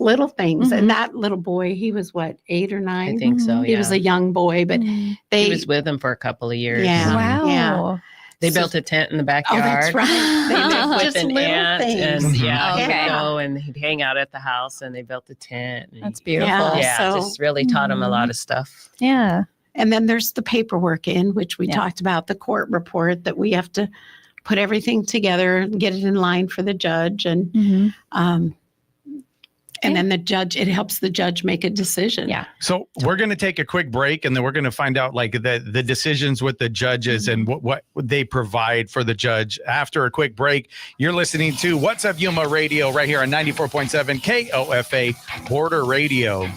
little things. And that little boy, he was what, 8 or 9?
I think so,
He was a young boy, but
he was with him for a couple of years.
Yeah.
Wow.
Yeah.
They built a tent in the backyard.
Oh, that's right.
They lived
Just
with an
little
aunt,
things.
and
Okay.
he'd go and he'd hang out at the house, and they built a tent. And
That's beautiful.
just really taught him a lot of stuff.
Yeah.
And then there's the paperwork which we talked about, the court report that we have to put everything together and get it in line for the judge. And and then the judge, it helps the judge make a decision.
Yeah.
So we're going to take a quick break, and then we're going to find out like the decisions with the judges and what they provide for the judge after a quick break. You're listening to What's Up Yuma Radio right here on 94.7 KOFA Border Radio.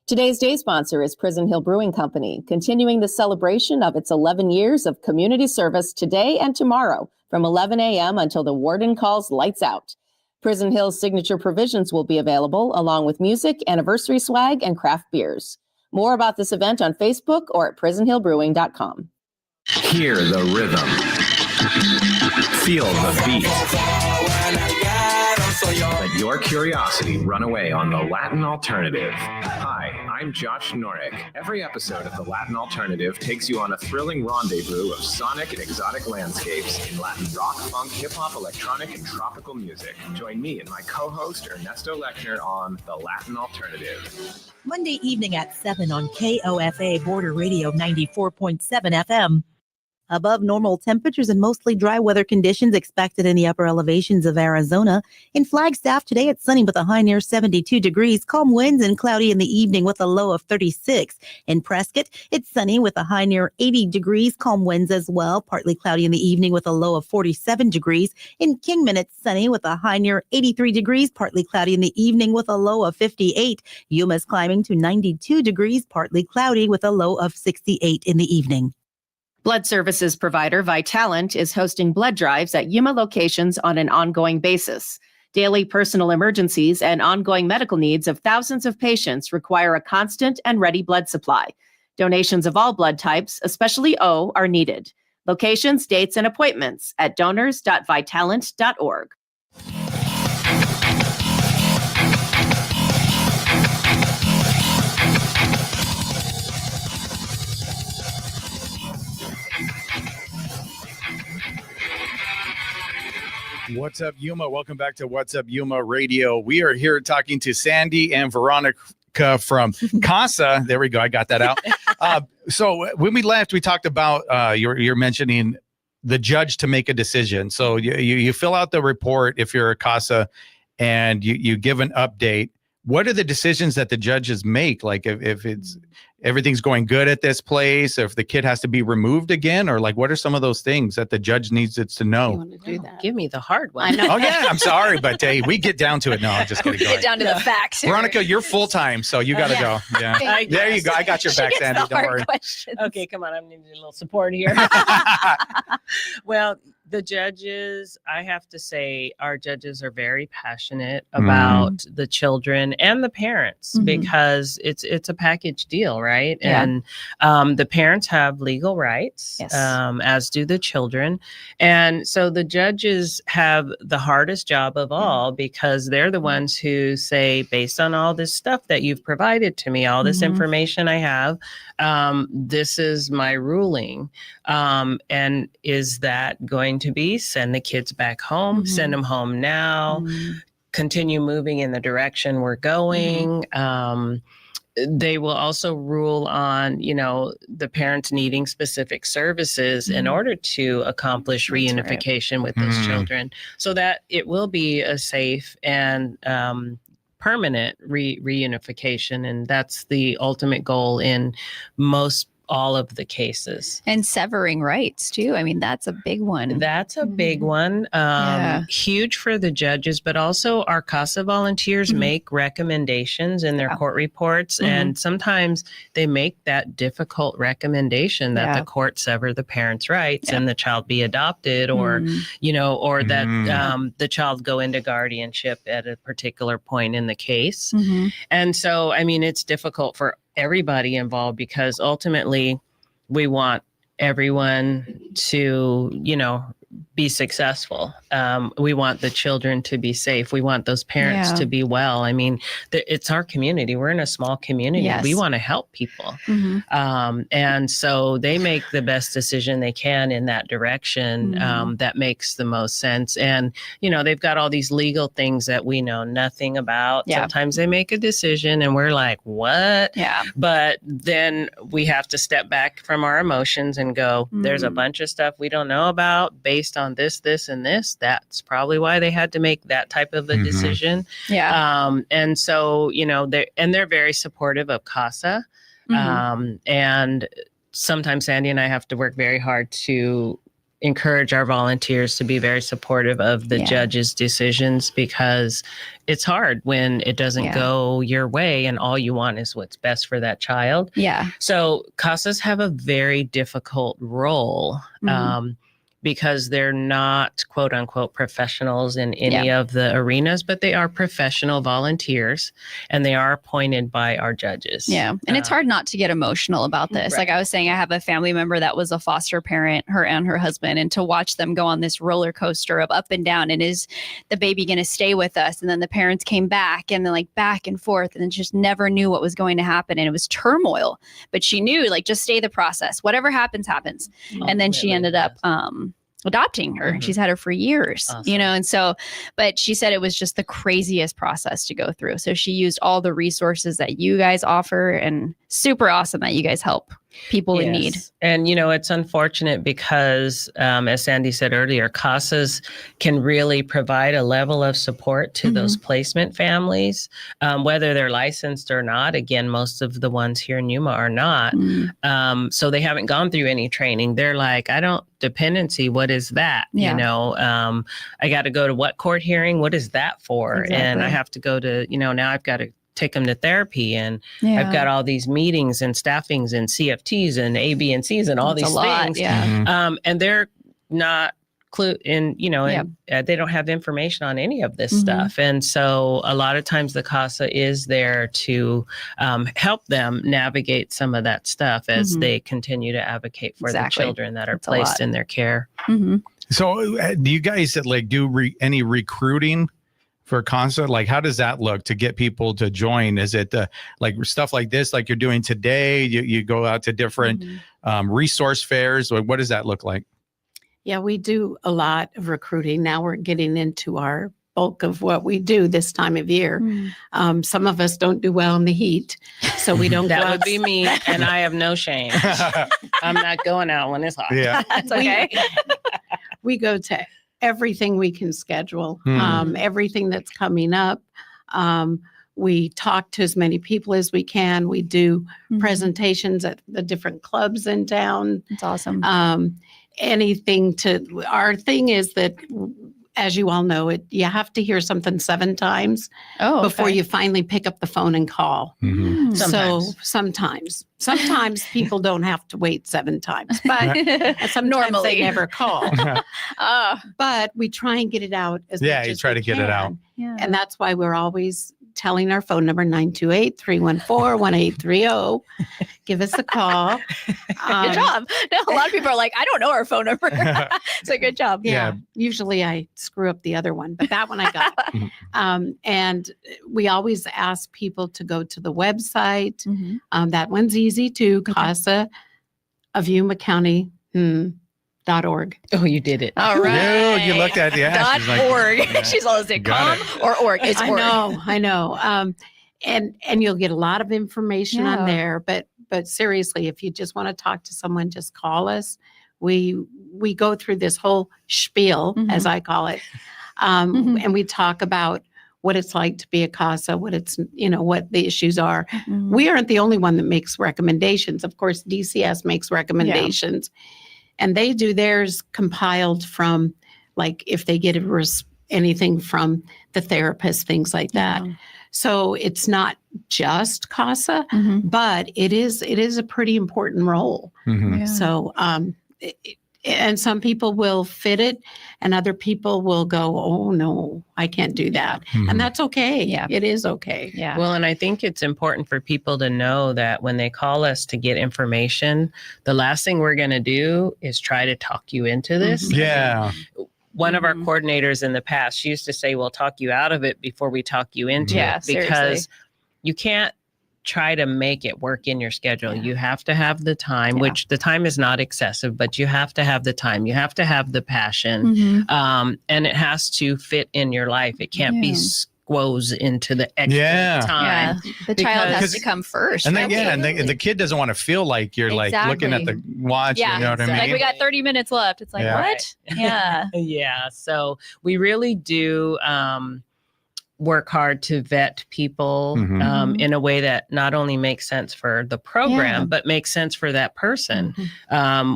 Today's day sponsor is Prison Hill Brewing Company, continuing the celebration of its 11 years of community service today and tomorrow from 11 a.m. until the warden calls lights out. Prison Hill's signature provisions will be available along with music, anniversary swag, and craft beers. More about this event on Facebook or at prisonhillbrewing.com.
Hear the rhythm. Feel the beat. Let your curiosity run away on the Latin Alternative. Hi, I'm Josh Norrick. Every episode of the Latin Alternative takes you on a thrilling rendezvous of sonic and exotic landscapes in Latin rock, funk, hip-hop, electronic, and tropical music. Join me and my co-host Ernesto Lechner on the Latin Alternative.
Monday evening at 7 on KOFA Border Radio 94.7 FM. Above normal temperatures and mostly dry weather conditions expected in the upper elevations of Arizona. In Flagstaff today, it's sunny with a high near 72 degrees, calm winds and cloudy in the evening with a low of 36. In Prescott, it's sunny with a high near 80 degrees, calm winds as well, partly cloudy in the evening with a low of 47 degrees. In Kingman, it's sunny with a high near 83 degrees, partly cloudy in the evening with a low of 58. Yuma's climbing to 92 degrees, partly cloudy with a low of 68 in the evening.
Blood services provider Vitalant is hosting blood drives at Yuma locations on an ongoing basis. Daily personal emergencies and ongoing medical needs of thousands of patients require a constant and ready blood supply. Donations of all blood types, especially O, are needed. Locations, dates, and appointments at donors.vitalent.org.
What's up, Yuma? Welcome back to What's Up, Yuma Radio. We are here talking to Sandy and Veronica from CASA. There we go. I got that out. So when we left, we talked about you're mentioning the judge to make a decision. So you fill out the report if you're a CASA, and you give an update. What are the decisions that the judges make? Like if it's everything's going good at this place, or if the kid has to be removed again, or like what are some of those things that the judge needs it to know?
Give me the hard one.
I know.
Oh yeah, I'm sorry, but hey, we get down to it. No, I'm just kidding.
Get down to the facts here.
Veronica, you're full time, so you got to go. Yeah, there you go. I got your back,
She gets
Sandy.
the
Don't
hard
worry.
questions.
Okay, come on. I'm needing a little support here. Well, the judges, I have to say, our judges are very passionate about the children and the parents because it's a package deal, right?
Yeah.
And the parents have legal rights,
Yes.
As do the children. And so the judges have the hardest job of all because they're the ones who say, based on all this stuff that you've provided to me, all this information I have, this is my ruling. And is that going to be send the kids back home, send them home now, continue moving in the direction we're going? They will also rule on, the parents needing specific services in order to accomplish reunification with those children, so that it will be a safe and permanent reunification. And that's the ultimate goal in all of the cases.
And severing rights too. I mean, that's a big one.
That's a big one. Huge for the judges, but also our CASA volunteers make recommendations in their court reports. And sometimes they make that difficult recommendation that the court sever the parents' rights and the child be adopted, or, or that the child go into guardianship at a particular point in the case. And so, I mean, it's difficult for everybody involved because ultimately we want everyone to, be successful. We want the children to be safe. We want those parents to be well. I mean, it's our community. We're in a small community.
Yes.
We want to help people. And so they make the best decision they can in that direction that makes the most sense. And, they've got all these legal things that we know nothing about.
Yeah.
Sometimes they make a decision and we're like, what?
Yeah.
But then we have to step back from our emotions and go, there's a bunch of stuff we don't know about based on this, and this. That's probably why they had to make that type of a decision.
Yeah.
And so, they're very supportive of CASA. And sometimes Sandy and I have to work very hard to encourage our volunteers to be very supportive of the judge's decisions, because it's hard when it doesn't go your way and all you want is what's best for that child.
Yeah.
So CASAs have a very difficult role. Because they're not quote unquote professionals in any of the arenas, but they are professional volunteers and they are appointed by our judges.
Yeah. And it's hard not to get emotional about this.
Right.
Like I was saying, I have a family member that was a foster parent, her and her husband, and to watch them go on this roller coaster of up and down, and is the baby going to stay with us? And then the parents came back and then like back and forth, and then just never knew what was going to happen. And it was turmoil, but she knew, like, just stay the process, whatever happens, happens. And then she ended up, adopting her. She's had her for years, and so, but she said it was just the craziest process to go through. So she used all the resources that you guys offer, and super awesome that you guys help people in need.
And, it's unfortunate because, as Sandy said earlier, CASAs can really provide a level of support to those placement families, whether they're licensed or not. Again, most of the ones here in Yuma are not. So they haven't gone through any training. They're like, dependency, what is that? I got to go to what court hearing? What is that for?
Exactly.
And I have to go to, now I've got to take them to therapy, and I've got all these meetings and staffings and CFTs and A, B, and C's and all these things.
Yeah.
And they're not clue in, they don't have information on any of this stuff. And so a lot of times the CASA is there to help them navigate some of that stuff as they continue to advocate for the children that are placed in their care.
So do you guys do any recruiting for CASA? Like, how does that look to get people to join? Is it like stuff like this, like you're doing today? You go out to different resource fairs? What does that look like?
Yeah, we do a lot of recruiting. Now we're getting into our bulk of what we do this time of year. Some of us don't do well in the heat, so we don't
That
go
would be me, and I have no shame. I'm not going out when it's hot.
Yeah.
That's okay.
We go to everything we can schedule, everything that's coming up. We talk to as many people as we can. We do presentations at the different clubs in town.
That's awesome.
Our thing is that, as you all know, you have to hear something 7 times before you finally pick up the phone and call. So sometimes people don't have to wait 7 times, but sometimes
Normally.
they never call. But we try and get it out as much
You
as
try
we
to get it out.
can. And that's why we're always telling our phone number, 928-314-1830. Give us a call.
Good job. No, a lot of people are like, I don't know our phone number. So good job.
Yeah. Usually I screw up the other one, but that one I got. And we always ask people to go to the website. That one's easy too. CASA of Yuma County. .org.
Oh, you did it.
All right.
You looked at
.org. She's always saying com or org. It's org.
I know. And you'll get a lot of information on there. But seriously, if you just want to talk to someone, just call us. We go through this whole spiel, as I call it, and we talk about what it's like to be a CASA, what the issues are. We aren't the only one that makes recommendations. Of course, DCS makes recommendations. And they do theirs compiled from, like, if they get anything from the therapist, things like that. So it's not just CASA, but it is a pretty important role. So, and some people will fit it, and other people will go, oh no, I can't do that. And that's okay. Yeah, it is okay.
Yeah.
Well, and I think it's important for people to know that when they call us to get information, the last thing we're going to do is try to talk you into this.
Yeah.
One of our coordinators in the past, she used to say, we'll talk you out of it before we talk you into it, because
seriously.
You can't try to make it work in your schedule. You have to have the time, which the time is not excessive, but you have to have the time. You have to have the passion, and it has to fit in your life. It can't be squoze into the extra time.
The child has to come first.
And then, and the kid doesn't want to feel like you're like looking at the watch. You know what I mean?
Like, we got 30 minutes left. It's like, what? Yeah.
Yeah. So we really do work hard to vet people in a way that not only makes sense for the program, but makes sense for that person.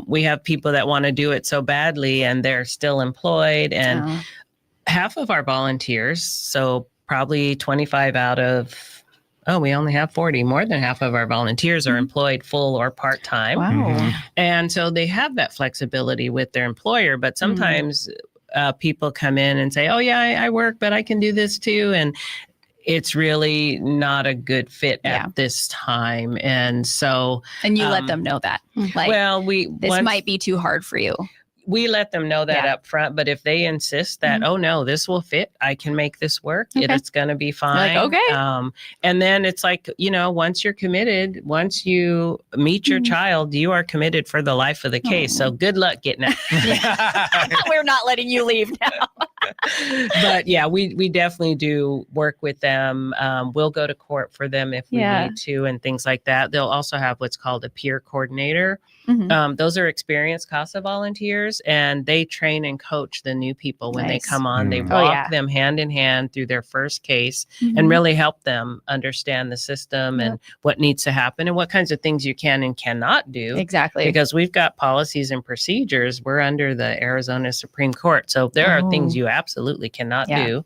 We have people that want to do it so badly and they're still employed, and half of our volunteers, so probably 25 out of, we only have 40. More than half of our volunteers are employed full or part-time.
Wow.
And so they have that flexibility with their employer, but sometimes people come in and say, oh yeah, I work, but I can do this too. And it's really not a good fit at this time. And so,
and you let them know that, like, this might be too hard for you.
We let them know that up front, but if they insist that, oh no, this will fit, I can make this work, it's going to be fine.
Like, okay.
And then it's like, once you're committed, once you meet your child, you are committed for the life of the case. So good luck getting out.
We're not letting you leave now.
But yeah, we definitely do work with them. We'll go to court for them if we need to, and things like that. They'll also have what's called a peer coordinator. Those are experienced CASA volunteers, and they train and coach the new people when they come on. They walk them hand in hand through their first case and really help them understand the system and what needs to happen and what kinds of things you can and cannot do.
Exactly.
Because we've got policies and procedures. We're under the Arizona Supreme Court. So there are things you absolutely cannot do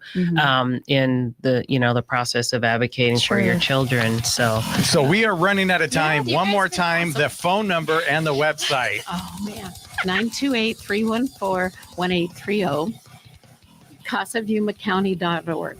in the process of advocating for your children. So
we are running out of time. One more time, the phone number and the website?
Oh, man. 928-314-1830. CasaViewMaCounty.org.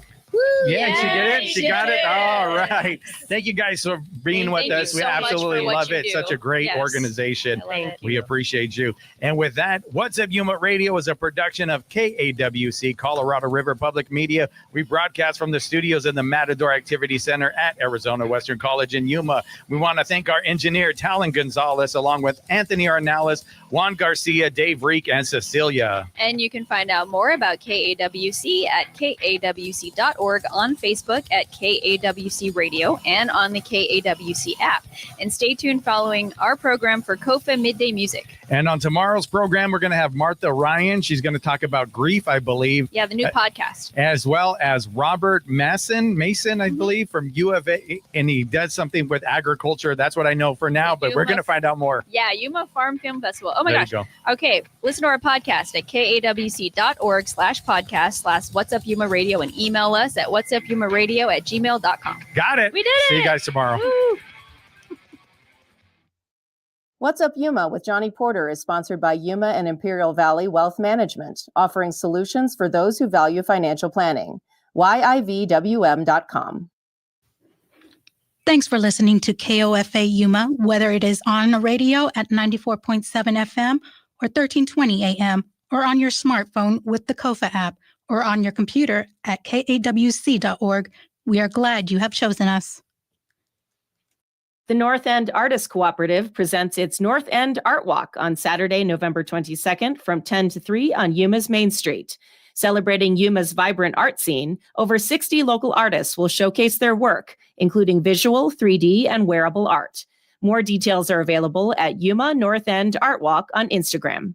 Yeah, she did it. She got it. All right. Thank you guys for being with us. We absolutely love it. Such a great organization. We appreciate you. And with that, What's Up Yuma Radio is a production of KAWC, Colorado River Public Media. We broadcast from the studios in the Matador Activity Center at Arizona Western College in Yuma. We want to thank our engineer, Talon Gonzalez, along with Anthony Arnales, Juan Garcia, Dave Reek, and Cecilia.
And you can find out more about KAWC at kawc.org, on Facebook at KAWC Radio, and on the KAWC app. And stay tuned following our program for COFA Midday Music.
And on tomorrow's program, we're going to have Martha Ryan. She's going to talk about grief, I believe.
Yeah, the new podcast.
As well as Robert Mason, I believe, from U of A. And he does something with agriculture. That's what I know for now, but we're going to find out more.
Yeah, Yuma Farm Film Festival. Oh my
There
gosh.
you go.
Okay, listen to our podcast at kawc.org/podcast/What's Up Yuma Radio, and email us at whatsupyumaradio@gmail.com.
Got it.
We did it.
See you guys tomorrow.
Woo.
What's Up Yuma with Johnny Porter is sponsored by Yuma and Imperial Valley Wealth Management, offering solutions for those who value financial planning. YIVWM.com.
Thanks for listening to KOFA Yuma, whether it is on the radio at 94.7 FM or 1320 AM, or on your smartphone with the COFA app, or on your computer at kawc.org. We are glad you have chosen us.
The North End Artists Cooperative presents its North End Art Walk on Saturday, November 22nd from 10 to 3 on Yuma's Main Street. Celebrating Yuma's vibrant art scene, over 60 local artists will showcase their work, including visual, 3D, and wearable art. More details are available at Yuma North End Art Walk on Instagram.